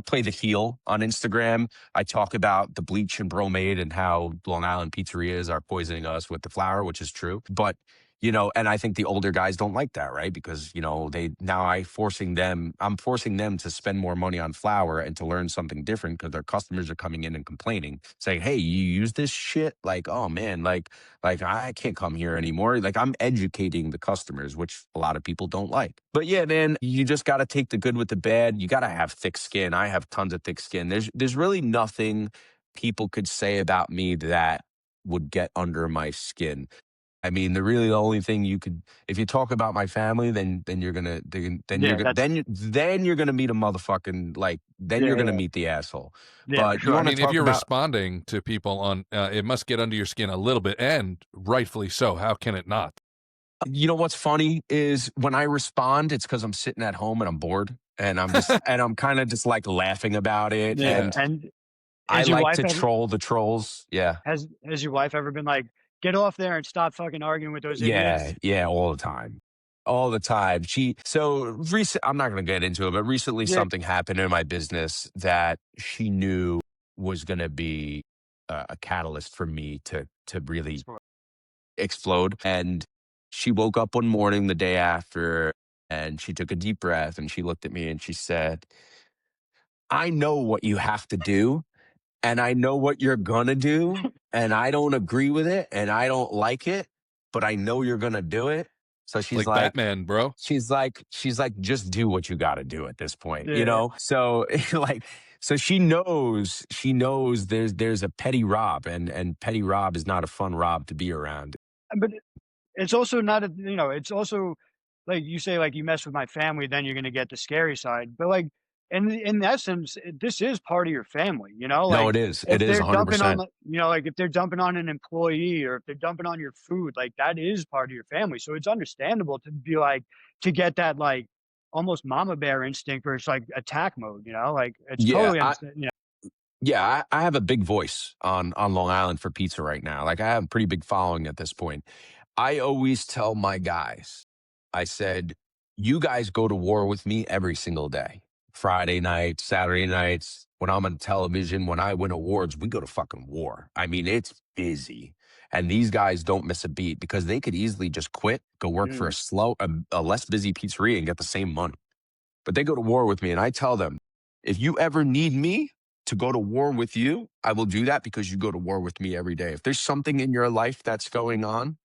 play the heel on Instagram. I talk about the bleach and bromate and how Long Island pizzerias are poisoning us with the flour, which is true. But and I think the older guys don't like that, right? Because I'm forcing them to spend more money on flour and to learn something different because their customers are coming in and complaining, saying, "Hey, you use this shit? Like, oh man, like I can't come here anymore." Like I'm educating the customers, which a lot of people don't like. But yeah, man, you just got to take the good with the bad. You got to have thick skin. I have tons of thick skin. There's really nothing people could say about me that would get under my skin. I mean, the only thing you could, if you talk about my family, then you're gonna, Yeah, that's then you're gonna meet a motherfucking then yeah, you're gonna yeah, meet the asshole. yeah, for But you I sure. want to mean, if talk you're about, responding to people on, it must get under your skin a little bit, and rightfully so. How can it not? what's funny is when I respond, it's because I'm sitting at home and I'm bored, and I'm kind of just like laughing about it, Yeah, Yeah. and and I has your like wife to ever troll the trolls. Yeah. has your wife ever been like, get off there and stop fucking arguing with those Yeah, idiots? yeah, all the time. All the time. I'm not going to get into it, but recently Yeah, something happened in my business that she knew was going to be a catalyst for me to really explode. And she woke up one morning the day after and she took a deep breath and she looked at me and she said, I know what you have to do and I know what you're gonna do, and I don't agree with it, and I don't like it, but I know you're gonna do it. So It's like Batman, bro. just do what you got to do at this point, yeah. So like, so she knows there's a petty Rob, and petty Rob is not a fun Rob to be around. But it's also not it's also like you say, like you mess with my family, then you're gonna get the scary side. But like in essence, this is part of your family, No, like it is. It if is they're dumping on 100%. like if they're dumping on an employee or if they're dumping on your food, like that is part of your family. So it's understandable to be like to get that like almost mama bear instinct where it's like attack mode, like it's Yeah, totally I understand. Yeah, I have a big voice on Long Island for pizza right now. Like I have a pretty big following at this point. I always tell my guys, I said, you guys go to war with me every single day. Friday nights, Saturday nights, when I'm on television, when I win awards, we go to fucking war. I mean, it's busy. And these guys don't miss a beat because they could easily just quit, go work for Mm, a less busy pizzeria and get the same money. But they go to war with me. And I tell them, if you ever need me to go to war with you, I will do that because you go to war with me every day. If there's something in your life that's going on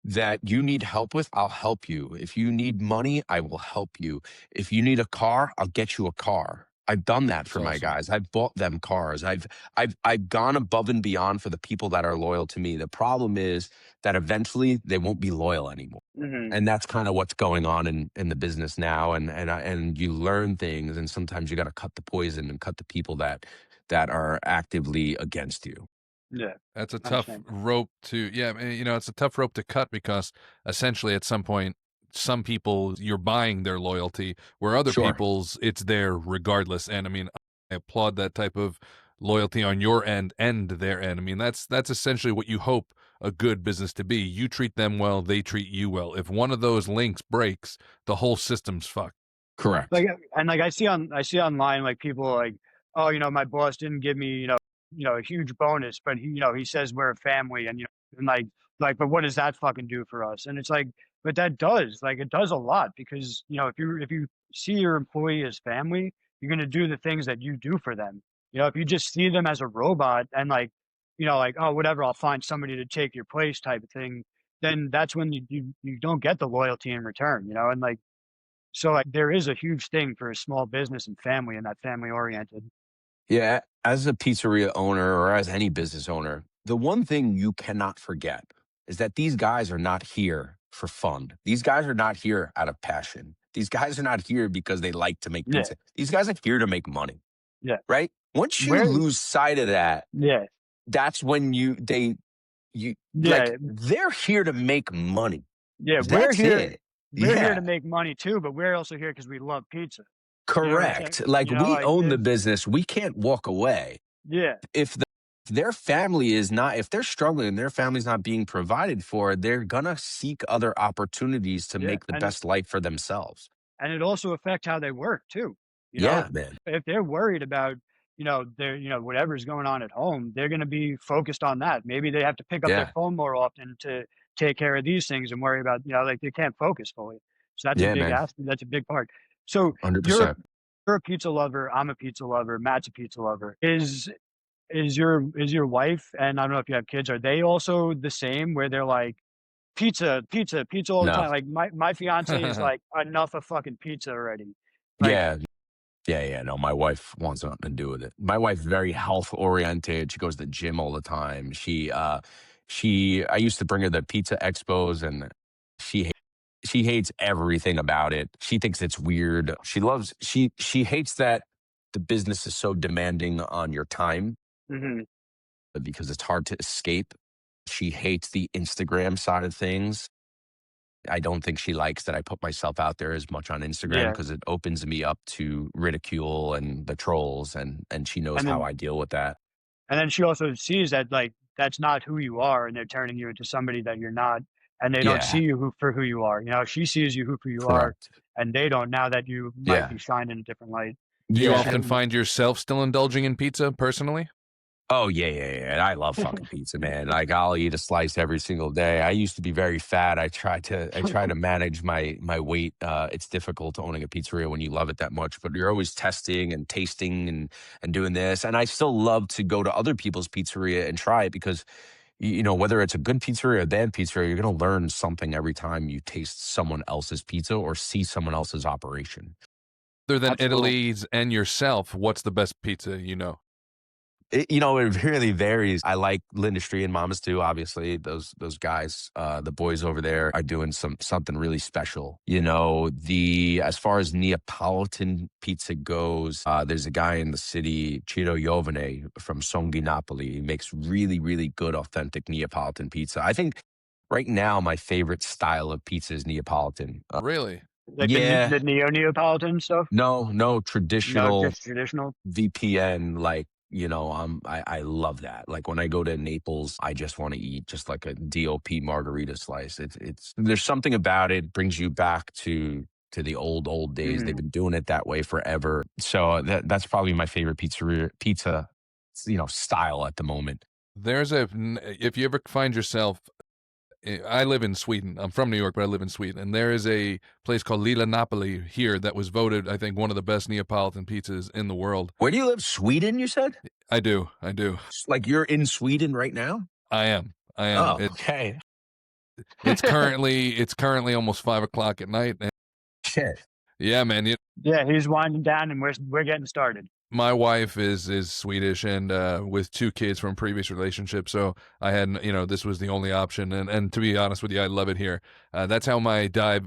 that you need help with, I'll help you. If you need money, I will help you. If you need a car, I'll get you a car. I've done that That's for my awesome. guys. I've bought them cars. I've gone above and beyond for the people that are loyal to me. The problem is that eventually they won't be loyal anymore. hmm And that's kind of what's going on in the business now. And you learn things, and sometimes you got to cut the poison and cut the people that are actively against you. Yeah, That's a I tough understand. rope to, yeah, it's a tough rope to cut because essentially at some point, some people you're buying their loyalty, where other Sure. people's it's there regardless. And I mean, I applaud that type of loyalty on your end and their end. I mean, that's essentially what you hope a good business to be. You treat them well, they treat you well. If one of those links breaks, the whole system's fucked. Correct. Like, and like I see online like people like, oh, my boss didn't give me, a huge bonus, but he says we're a family, and and but what does that fucking do for us? And it's like, but that does, like, it does a lot because if you see your employee as family, you're gonna do the things that you do for them. If you just see them as a robot and like, oh, whatever, I'll find somebody to take your place type of thing, then that's when you don't get the loyalty in return, and like. So, like, there is a huge thing for a small business and family and that family oriented. Yeah, as a pizzeria owner or as any business owner, the one thing you cannot forget is that these guys are not here for fun. These guys are not here out of passion. These guys are not here because they like to make Yeah, pizza. These guys are here to make money, yeah. right? Once you Where lose sight of that, Yeah, that's when you yeah, like they're here to make money. yeah, That's it. we're here to Yeah. make money too, but we're also here because we love pizza. You know what I'm saying? Correct. Like we Like, own the there's business. We can't walk away. yeah, If their family is not, if they're struggling and their family's not being provided for, they're gonna seek other opportunities to yeah, make the best life for themselves. and it also affects how they work too. You know, Yeah, man. if they're worried about, their, whatever's going on at home, they're going to be focused on that. Maybe they have to pick up their Yeah. phone more often to take care of these things and worry about, like they can't focus fully. So that's a Yeah, big man. aspect. That's a big part. So you're a, 100%. you're a pizza lover. I'm a pizza lover. Matt's a pizza lover. Is your wife, and I don't know if you have kids, are they also the same where they're like pizza, pizza, pizza all the No. time? Like my fiance is like, enough of fucking pizza already. Like, Yeah. Yeah. No, my wife wants nothing to do with it. My wife's very health oriented. She goes to the gym all the time. I used to bring her the pizza expos and she she hates everything about it. She thinks it's weird. She hates that the business is so demanding on your time mhm, because it's hard to escape. She hates the Instagram side of things. I don't think she likes that I put myself out there as much on Instagram yeah, because it opens me up to ridicule and the trolls and she knows and how then I deal with that. she also sees that, like, that's not who you are, and they're turning you into somebody that you're not, and they don't see Yeah, you for who you are. She sees you who you are, correct. and they don't, now that you might Yeah. be shining a different light. Do you Yeah, Yeah. often find yourself still indulging in pizza personally? Oh, yeah. And I love fucking pizza, man. Like, I'll eat a slice every single day. I used to be very fat. I try to manage my weight. It's difficult owning a pizzeria when you love it that much, but you're always testing and tasting and doing this. And I still love to go to other people's pizzeria and try it because, whether it's a good pizzeria or a bad pizzeria, you're going to learn something every time you taste someone else's pizza or see someone else's operation. Other than absolutely. Italy's and yourself, what's the best pizza you know? It really varies. I like Lindustry and Mamas too. Obviously, those guys, the boys over there, are doing something really special. The as far as Neapolitan pizza goes, there's a guy in the city, Ciro Jovane from Songhi Napoli. He makes really, really good, authentic Neapolitan pizza. I think right now my favorite style of pizza is Neapolitan. Really? Like Yeah, the neo Neapolitan stuff? no, No, traditional just traditional? VPN like I love that. Like when I go to Naples, I just want to eat just like a DOP margarita slice. It's there's something about it brings you back to the old days. They've Mhm. been doing it that way forever. So that's probably my favorite pizza, style at the moment. If you ever find yourself, I live in Sweden. I'm from New York, but I live in Sweden. And there is a place called Lilla Napoli here that was voted, I think, one of the best Neapolitan pizzas in the world. Where do you live? Sweden, you said? I do. I do. Like you're in Sweden right now? I am. I am. Oh, okay. It's currently almost 5 o'clock at night. And Shit. yeah, man. Yeah, he's winding down, and we're getting started. My wife is Swedish and with 2 kids from previous relationships, so I had this was the only option, and to be honest with you, I love it here. That's how my dive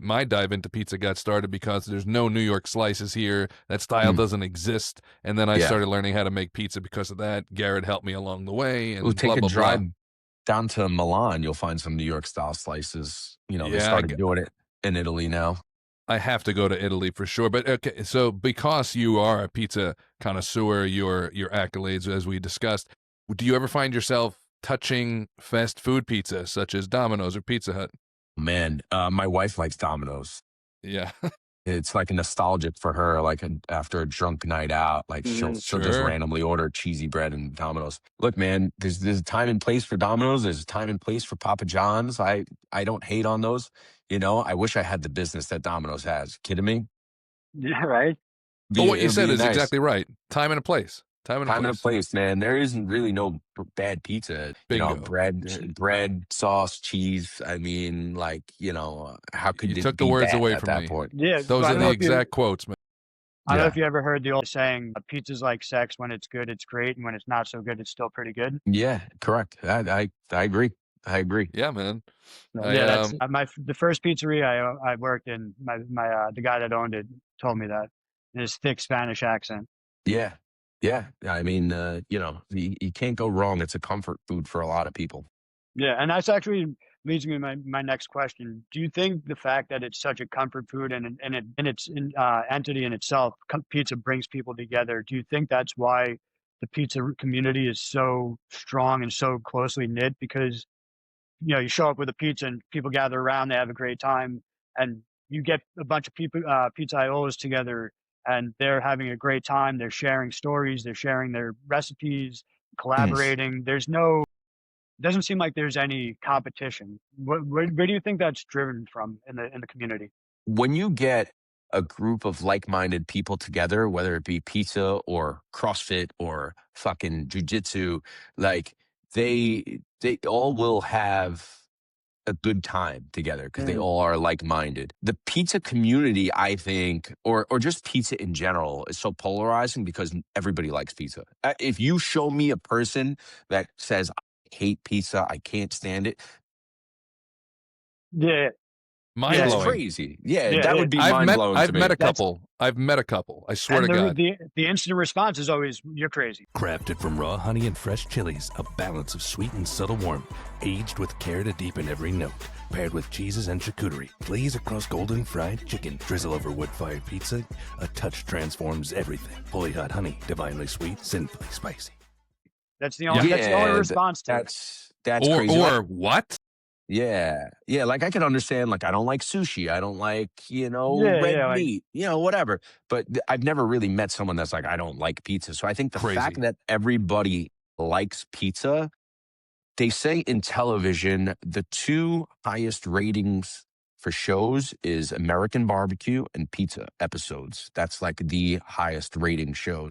into pizza got started because there's no New York slices here. That style Mm, doesn't exist, and then I yeah. started learning how to make pizza because of that. Garrett helped me along the way, We'll and take blah a blah blah. drive down to Milan. You'll find some New York style slices. They Yeah, started doing it in Italy now. I have to go to Italy for sure. But okay, so because you are a pizza connoisseur, your accolades as we discussed, do you ever find yourself touching fast food pizza such as Domino's or Pizza Hut? Man, my wife likes Domino's. Yeah, It's like nostalgic for her, like after a drunk night out, like Mhm. she'll just sure. randomly order cheesy bread and Domino's. Look, man, there's a time and place for Domino's. There's a time and place for Papa John's. I don't hate on those. I wish I had the business that Domino's has. Kidding me? Yeah, right? But what you It'll said be is nice. exactly right. Time and a place. Time and a Time and a place. place, man. There isn't really no bad pizza. Bingo. Bread, sauce, cheese. I mean, like, how could You it took the be words bad away at from that me. point? Yeah. Those I are don't the know if you exact quotes, man. I don't know Yeah. if you ever heard the old saying, "Pizza's like sex. When it's good, it's great, and when it's not so good, it's still pretty good." Yeah, correct. I agree. I agree. Yeah, man. So, I yeah, that's the first pizzeria I worked in. The guy that owned it told me that in his thick Spanish accent. Yeah. Yeah. I mean, you can't go wrong. It's a comfort food for a lot of people. Yeah, and that's actually leads me to my next question. Do you think the fact that it's such a comfort food and its entity in itself, pizza brings people together? Do you think that's why the pizza community is so strong and so closely knit? Because you show up with a pizza and people gather around, they have a great time, and you get a bunch of people, pizzaiolos together, and they're having a great time. They're sharing stories, they're sharing their recipes, Mm. collaborating. Doesn't seem like there's any competition. Where do you think that's driven from in the community? When you get a group of like-minded people together, whether it be pizza or CrossFit or fucking jujitsu, like they all will have a good time together because they Mm, all are like-minded. The pizza community, I think, or just pizza in general, is so polarizing because everybody likes pizza. If you show me a person that says I hate pizza, I can't stand it, yeah, Mind yeah, it's blowing. crazy. Yeah, yeah, that yeah. would be mind-blowing to I've met me. a couple. I've met a couple. I swear And to God. the instant response is always, "You're crazy." Crafted from raw honey and fresh chilies, a balance of sweet and subtle warmth, aged with care to deepen every note, paired with cheeses and charcuterie. Glaze across golden fried chicken, drizzle over wood-fired pizza. A touch transforms everything. Holy hot honey, divinely sweet, sinfully spicy. That's the Yeah. only that's the only Yeah, response to it. that's Or crazy. Like, what? yeah, yeah. Like I can understand. Like I don't like sushi. I don't like Yeah, red yeah, like meat. Whatever. But I've never really met someone that's like I don't like pizza. So I think the fact Crazy. that everybody likes pizza, they say in television the two highest ratings for shows is American Barbecue and pizza episodes. That's like the highest rating shows.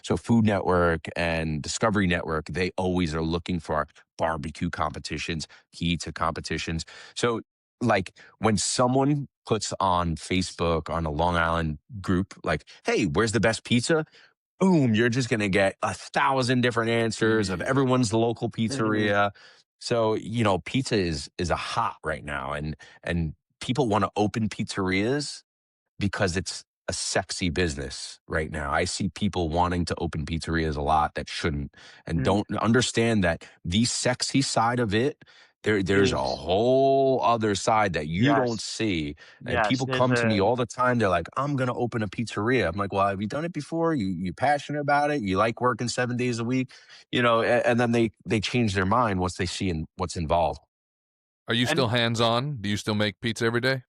So Food Network and Discovery Network, they always are looking for barbecue competitions, pizza competitions. So like when someone puts on Facebook on a Long Island group, like, hey, where's the best pizza? Boom, you're just gonna get 1,000 different answers of Yeah. everyone's local mhm, pizzeria. So, pizza is a hot right now and people want to open pizzerias because it's a sexy business right now. I see people wanting to open pizzerias a lot that shouldn't and mhm, don't understand that the sexy side of it there's a is whole other side that you don't yes, see. And yes. people There's come to me a all the time. They're like, I'm gonna open a pizzeria. I'm like, well, have you done it before? You passionate about it? You like working 7 days a week? And then they change their mind once they see what's involved. Are you still and hands-on? Do you still make pizza every day?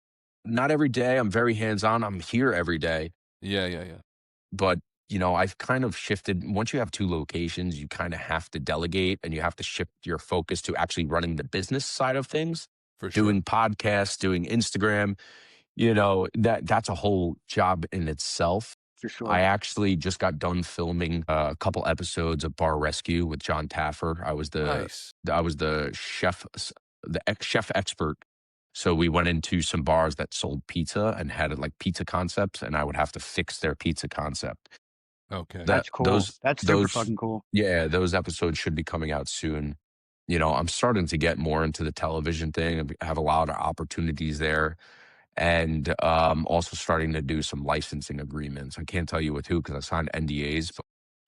Not every day. I'm very hands-on. I'm here every day. Yeah, yeah, yeah. But I've kind of shifted. Once you have two locations, you kind of have to delegate and you have to shift your focus to actually running the business side of things, For sure. doing podcasts, doing Instagram. That's a whole job in itself. for I sure. actually just got done filming a couple episodes of Bar Rescue with John Taffer. Nice. I was the chef, the ex chef expert. So we went into some bars that sold pizza and had like pizza concepts, and I would have to fix their pizza concept. Okay. That That's cool. That's super those fucking cool. Yeah, those episodes should be coming out soon. I'm starting to get more into the television thing. I have a lot of opportunities there, and also starting to do some licensing agreements. I can't tell you with who because I signed NDAs, but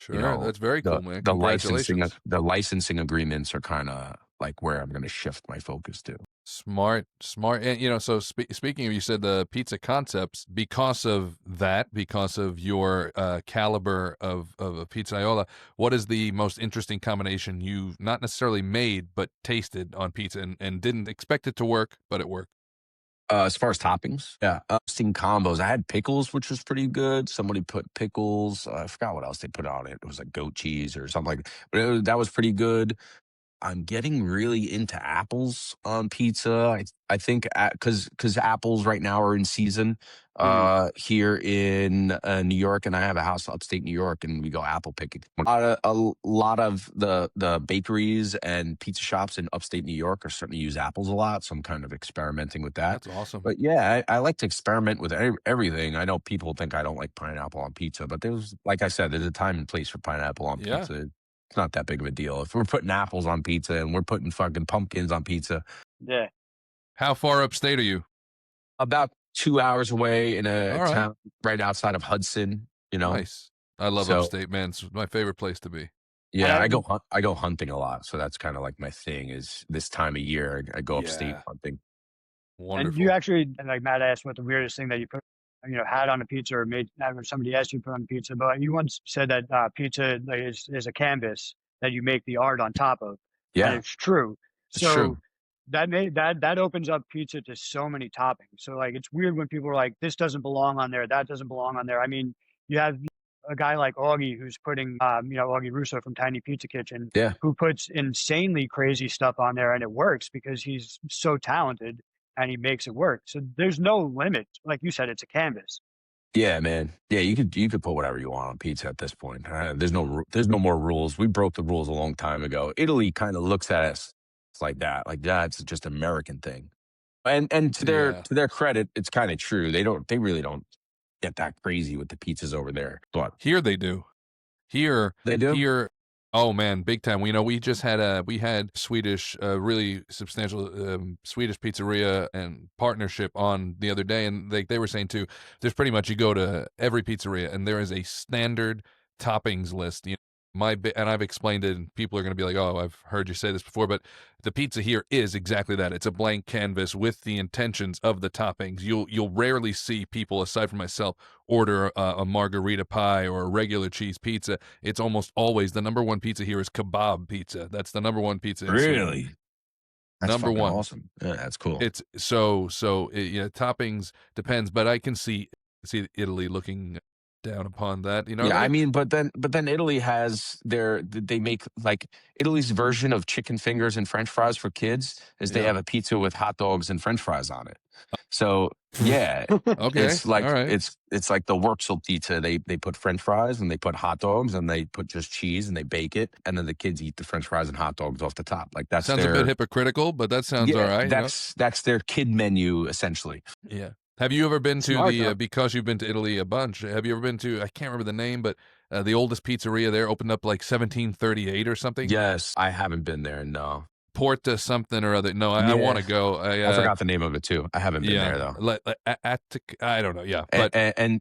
you Sure. know That's very the cool, man. the licensing Congratulations. the licensing agreements are kind of like where I'm going to shift my focus to. Smart, smart. And, so speaking of, you said the pizza concepts, because of that, because of your caliber of a pizzaiola, what is the most interesting combination you've not necessarily made, but tasted on pizza and didn't expect it to work, but it worked? As far as toppings, yeah, interesting combos. I had pickles, which was pretty good. Somebody put pickles. I forgot what else they put on it. It was like goat cheese or something like. But that was pretty good. I'm getting really into apples on pizza. I think because apples right now are in season Mhm. here in New York, and I have a house upstate New York, and we go apple picking. A lot of the bakeries and pizza shops in upstate New York are starting to use apples a lot, so I'm kind of experimenting with that. That's awesome. But yeah, I like to experiment with everything. I know people think I don't like pineapple on pizza, but like I said, there's a time and place for pineapple on Yeah. pizza. It's not that big of a deal. If we're putting apples on pizza and we're putting fucking pumpkins on pizza, Yeah. How far upstate are you? about 2 hours away in a All right. town right outside of Hudson, Nice. I love So upstate, man. It's my favorite place to be. And yeah, I go hunting a lot. So that's kind of like my thing is this time of year I go upstate Yeah. hunting. and you Wonderful. actually, like Matt asked, what the weirdest thing that you put, had on a pizza or made, or somebody asked you to put on a pizza. But you once said that pizza like, is a canvas that you make the art on top of, and Yeah, it's true. it's true. So that opens up pizza to so many toppings. So like it's weird when people are like, this doesn't belong on there, that doesn't belong on there. I mean, you have a guy like Augie who's putting, Augie Russo from Tiny Pizza Kitchen, Yeah. who puts insanely crazy stuff on there, and it works because he's so talented and he makes it work. So there's no limit. Like you said, it's a canvas. Yeah, man. Yeah, you could put whatever you want on pizza at this point. There's no more rules. We broke the rules a long time ago. Italy kind of looks at us like that. Like that's just American thing. And to their Yeah. credit, it's kind of true. They really don't get that crazy with the pizzas over there. But Here they do. Here, they do. here, oh man, big time. We just had we had Swedish, really substantial Swedish pizzeria and partnership on the other day, and they were saying too, there's pretty much you go to every pizzeria and there is a standard toppings list. And I've explained it, and people are going to be like, "Oh, I've heard you say this before," but the pizza here is exactly that. It's a blank canvas with the intentions of the toppings. You'll rarely see people, aside from myself, order a margarita pie or a regular cheese pizza. It's almost always the number one pizza here is kebab pizza. That's the number one pizza in Sweden. Really? That's Number fucking one. awesome. Yeah, that's cool. It's toppings depends, but I can see Italy looking down upon that. Yeah, I mean, but then Italy has they make like Italy's version of chicken fingers and French fries for kids is they Yeah. have a pizza with hot dogs and French fries on it. So yeah, Okay, it's like all right. it's like the Wurzel pizza. They put French fries and they put hot dogs and they put just cheese and they bake it and then the kids eat the French fries and hot dogs off the top. Like that's Sounds a bit hypocritical, but that sounds all right. that's their kid menu essentially. Yeah. Have you ever been to Smart, the though. because you've been to Italy a bunch? Have you ever been to, I can't remember the name, but the oldest pizzeria there opened up like 1738 or something? Yes, I haven't been there. No, Porta something or other. No, I want to go. I forgot the name of it too. I haven't been there though. I don't know. Yeah, but And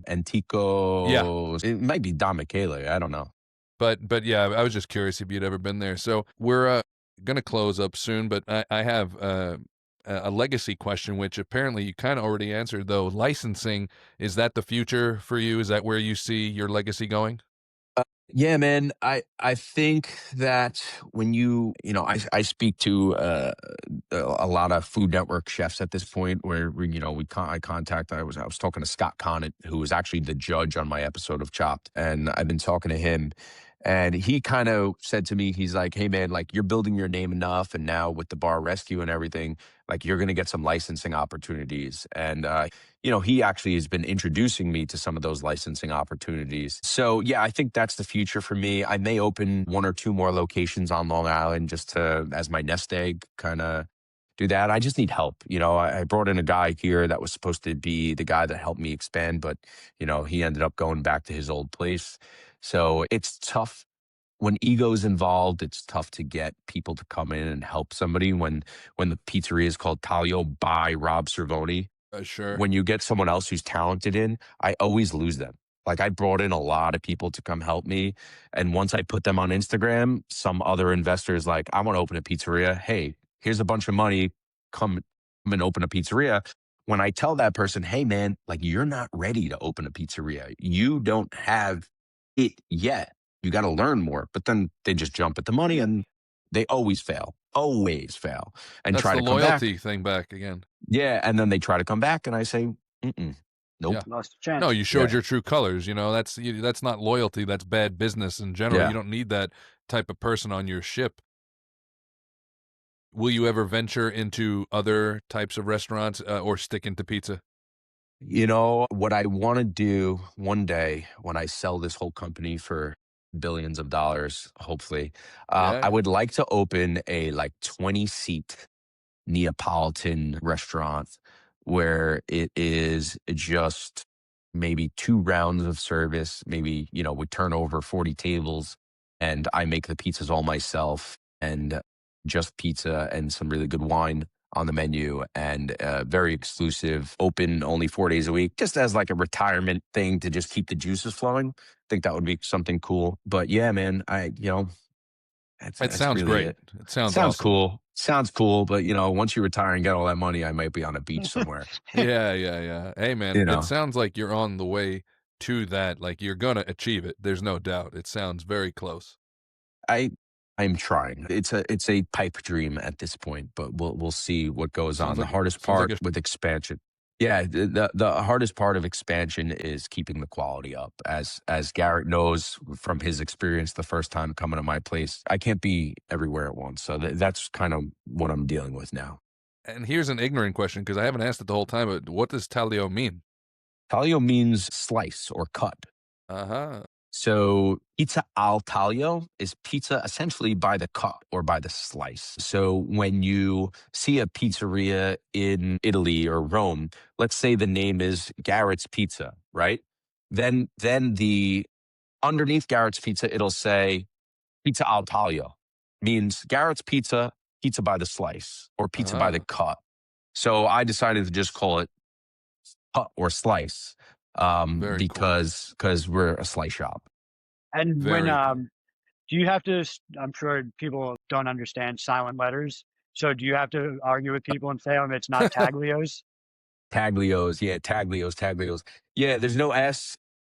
Antico. Yeah. It might be Don Michele. I don't know. but yeah, I was just curious if you'd ever been there. So we're gonna close up soon, but I have a legacy question, which apparently you kind of already answered. Though licensing, is that the future for you? Is that where you see your legacy going? Yeah, man. I think that when I speak to a lot of Food Network chefs at this point, where I was talking to Scott Conant, who was actually the judge on my episode of Chopped, and I've been talking to him, and he kind of said to me, he's like, "Hey, man, like you're building your name enough, and now with the bar rescue and everything, like you're gonna get some licensing opportunities." And he actually has been introducing me to some of those licensing opportunities. So, yeah, I think that's the future for me. I may open one or two more locations on Long Island just to, as my nest egg, kind of do that. I just need help. I brought in a guy here that was supposed to be the guy that helped me expand, but, he ended up going back to his old place. So it's tough when ego's involved. It's tough to get people to come in and help somebody when the pizzeria is called Talio by Rob Cervoni. Sure. When you get someone else who's talented in, I always lose them. Like I brought in a lot of people to come help me. And once I put them on Instagram, some other investors like, I want to open a pizzeria. Hey, here's a bunch of money. Come and open a pizzeria. When I tell that person, hey man, like you're not ready to open a pizzeria. You don't have it yet. You got to learn more. But then they just jump at the money and they always fail and That's try the to come back. loyalty thing back again. Yeah, and then they try to come back, and I say, "Mm-mm, Yeah. nope." Lost a No, chance. you showed Yeah, your true colors. That's not loyalty. That's bad business in general. You yeah. don't need that type of person on your ship. Will you ever venture into other types of restaurants or stick into pizza? What I want to do one day when I sell this whole company for billions of dollars, hopefully, I Yeah. would like to open a like 20-seat Neapolitan restaurant where it is just maybe 2 rounds of service. Maybe, we turn over 40 tables and I make the pizzas all myself and just pizza and some really good wine on the menu and very exclusive, open only 4 days a week, just as like a retirement thing to just keep the juices flowing. I think that would be something cool. But yeah, man, It that's sounds really great. it. It sounds Sounds awesome. cool. Sounds cool, but once you retire and get all that money, I might be on a beach somewhere. Yeah, yeah, yeah. Hey, man, You it know, sounds like you're on the way to that. Like you're gonna achieve it. There's no doubt. It sounds very close. I I'm trying. It's a pipe dream at this point, but we'll see what goes Sounds on. The like hardest sounds like part a with expansion. Yeah, the hardest part of expansion is keeping the quality up. As Garrett knows from his experience the first time coming to my place, I can't be everywhere at once. So that's kind of what I'm dealing with now. and here's an ignorant question because I haven't asked it the whole time, but what does talio mean? Taglio means slice or cut. Uh-huh. So pizza al taglio is pizza essentially by the cut or by the slice. So when you see a pizzeria in Italy or Rome, let's say the name is Garrett's Pizza, right? Then the underneath Garrett's Pizza, it'll say pizza al taglio, means Garrett's Pizza, pizza by the slice or pizza by the Uh-huh. cut. So I decided to just call it cut or slice Very cool. because we're a slice shop. And when Very cool. do you have to? I'm sure people don't understand silent letters. So do you have to argue with people and say, "Oh, it's not Taglios"? Taglios, yeah, Taglios. Yeah, there's no S.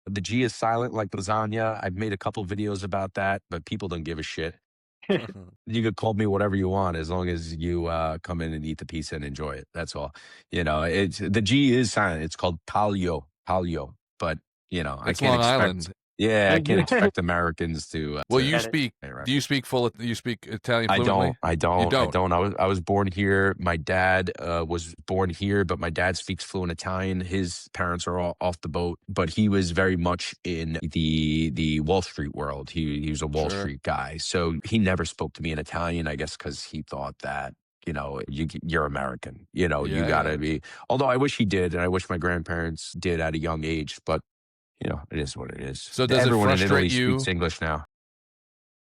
The G is silent like lasagna. I've made a couple videos about that, but people don't give a shit. You could call me whatever you want as long as you come in and eat the pizza and enjoy it. That's all. It's the G is silent. It's called Palio. But I It's can't Long expect. Island. Yeah, I can't I expect Americans to Well, get it. do you speak you speak Italian I don't. fluently? I You don't. I don't. don't. I was born here. My dad was born here, but my dad speaks fluent Italian. His parents are all off the boat, but he was very much in the Wall Street world. He was a Wall Sure. Street guy, so he never spoke to me in Italian. I guess because he thought that you're American. You Yeah, gotta yeah. be. Although I wish he did, and I wish my grandparents did at a young age, but it is what it is. So does it Everyone in Italy frustrate speaks you English now.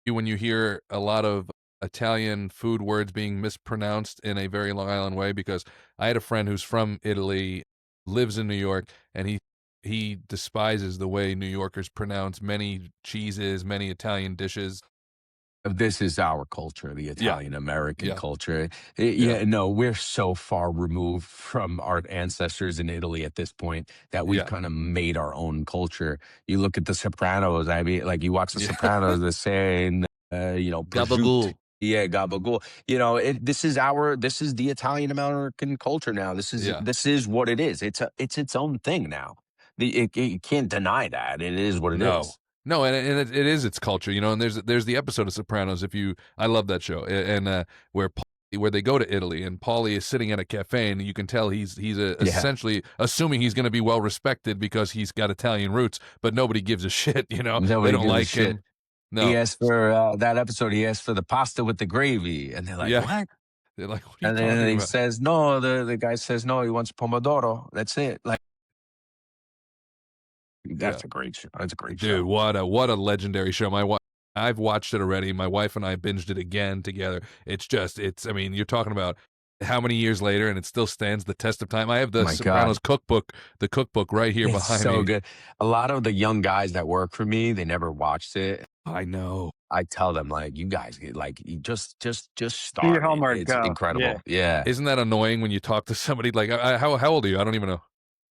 when you hear a lot of Italian food words being mispronounced in a very Long Island way? Because I had a friend who's from Italy, lives in New York, and he despises the way New Yorkers pronounce many cheeses, many Italian dishes. This is our culture, the Yeah, Italian American yeah, culture. yeah, Yeah, no, we're so far removed from our ancestors in Italy at this point that we've yeah, kind of made our own culture. You look at The Sopranos. I mean, like you watch The yeah. Sopranos, they're saying, prosciutto. Gabagool. Yeah, gabagool. This is the Italian American culture now. Yeah. This is what it is. It's its own thing now. You can't deny that. It is what it No. is. No, and it is its culture, you know. And there's the episode of Sopranos. I love that show, and where they go to Italy, and Paulie is sitting at a cafe, and you can tell he's Yeah. essentially assuming he's going to be well respected because he's got Italian roots, but nobody gives a shit, you know. They Nobody don't gives a like shit. him. He No, asked for that episode. He asked for the pasta with the gravy, and they're like, yeah, "What?" they're like, what are you And then talking he about? says, "No." The guy says, "No, he wants pomodoro." That's it. Like Yeah. that's a great show. That's a great Dude, show. what a legendary show. I've watched it already. My wife and I binged it again together. I mean, you're talking about how many years later and it still stands the test of time. I have the My God, Sopranos cookbook, the cookbook right here it's behind so me. good. A lot of the young guys that work for me, they never watched it. I know. I tell them like, you guys, you just Do your start it. homework. It's Yeah. incredible. Yeah, Isn't that annoying when you talk to somebody like how old are you? I don't even know.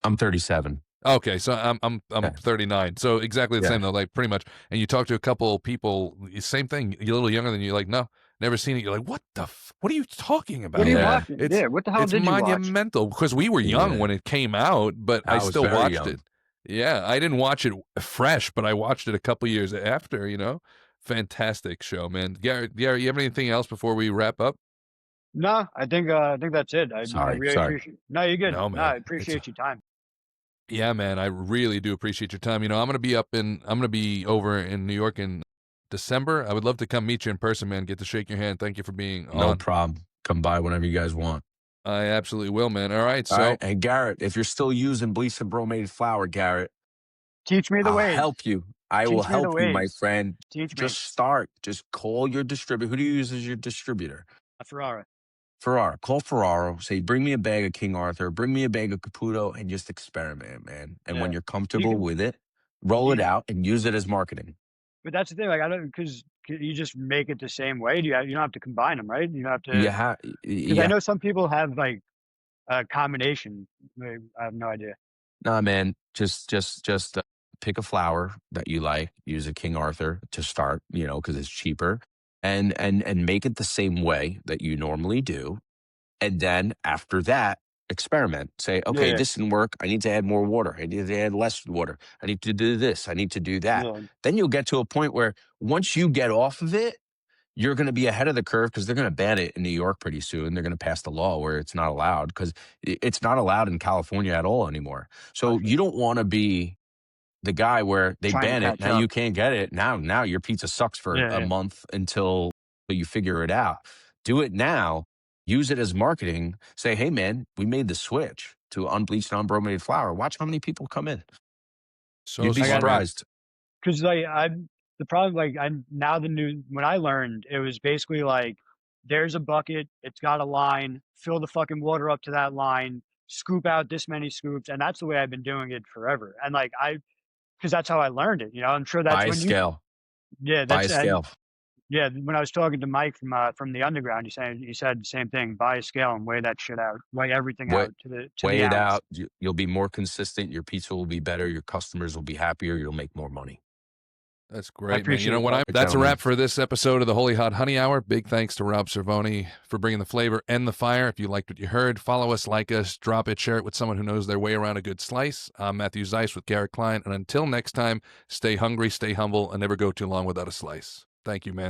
I'm 37. Okay, so I'm Yeah, 39. So exactly the yeah. same though, like pretty much. And you talk to a couple people, same thing. You're a little younger than you, like no, never seen it. You're like, what are you talking What are about? you Like Yeah, watching? it's Yeah. What the hell it's did you watch? monumental because we were young yeah. when it came out, but I I was still very watched young. it. Yeah, I didn't watch it fresh, but I watched it a couple years after. You know, fantastic show, man. Gary, you have anything else before we wrap up? No, I think that's it. I Sorry, really sorry. appreciate. No, you're good. No, No, I man. appreciate your time. Yeah, man, I really do appreciate your time. You know, I'm gonna be over in New York in December. I would love to come meet you in person, man. Get to shake your hand. Thank you for being No on. problem. Come by whenever you guys want. I absolutely will, man. All right, All right. so And Garrett, if you're still using bleach and bromated flour, Garrett, Teach me the I'll ways. help you. I will Teach me the help you, my ways. friend. Teach me. Just start. Just call your distributor. Who do you use as your distributor? A Ferrara. Ferraro. Call Ferraro. Say, bring me a bag of King Arthur. Bring me a bag of Caputo, and just experiment, man. And when Yeah. you're You comfortable can. with it, roll it You. out and use it as marketing. But that's the thing. Like I don't because you just make it the same way. You don't have to combine them, right? You don't have You to have, because I yeah. know some people have like a combination. I have no idea. Nah, man. Just pick a flour that you like. Use a King Arthur to start. Because it's cheaper, and make it the same way that you normally do. And then after that, experiment. Say, okay, Yeah. this didn't work. I need to add more water. I need to add less water. I need to do this. I need to do that. Yeah. Then you'll get to a point where once you get off of it, you're going to be ahead of the curve because they're going to ban it in New York pretty soon. They're going to pass the law where it's not allowed because it's not allowed in California at all anymore. I So feel you don't want to be the guy where they trying to ban it. catch Now up. you can't get it. Now your pizza sucks for Yeah. a Yeah. month until you figure it out. Do it now. Use it as marketing. Say, hey man, we made the switch to unbleached, unbrominated flour. Watch how many people come in. so You'd be I got smart, man. surprised. because like I'm the problem. Like I'm now the new when I learned it was basically like there's a bucket. It's got a line. Fill the fucking water up to that line. Scoop out this many scoops, and that's the way I've been doing it forever. And like because that's how I learned it. I'm sure that's Buy a when you. scale. Yeah, Buy a that's and scale. yeah. When I was talking to Mike from the underground, he said the same thing. Buy a scale and weigh that shit out. Weigh everything Weigh, out to weigh the it ounce. out. You'll be more consistent. Your pizza will be better. Your customers will be happier. You'll make more money. That's I great, man. You know appreciate what? that. That's a Gentlemen. wrap for this episode of the Holy Hot Honey Hour. Big thanks to Rob Cervoni for bringing the flavor and the fire. If you liked what you heard, follow us, like us, drop it, share it with someone who knows their way around a good slice. I'm Matthew Zeiss with Garrett Klein. And until next time, stay hungry, stay humble, and never go too long without a slice. Thank you, man.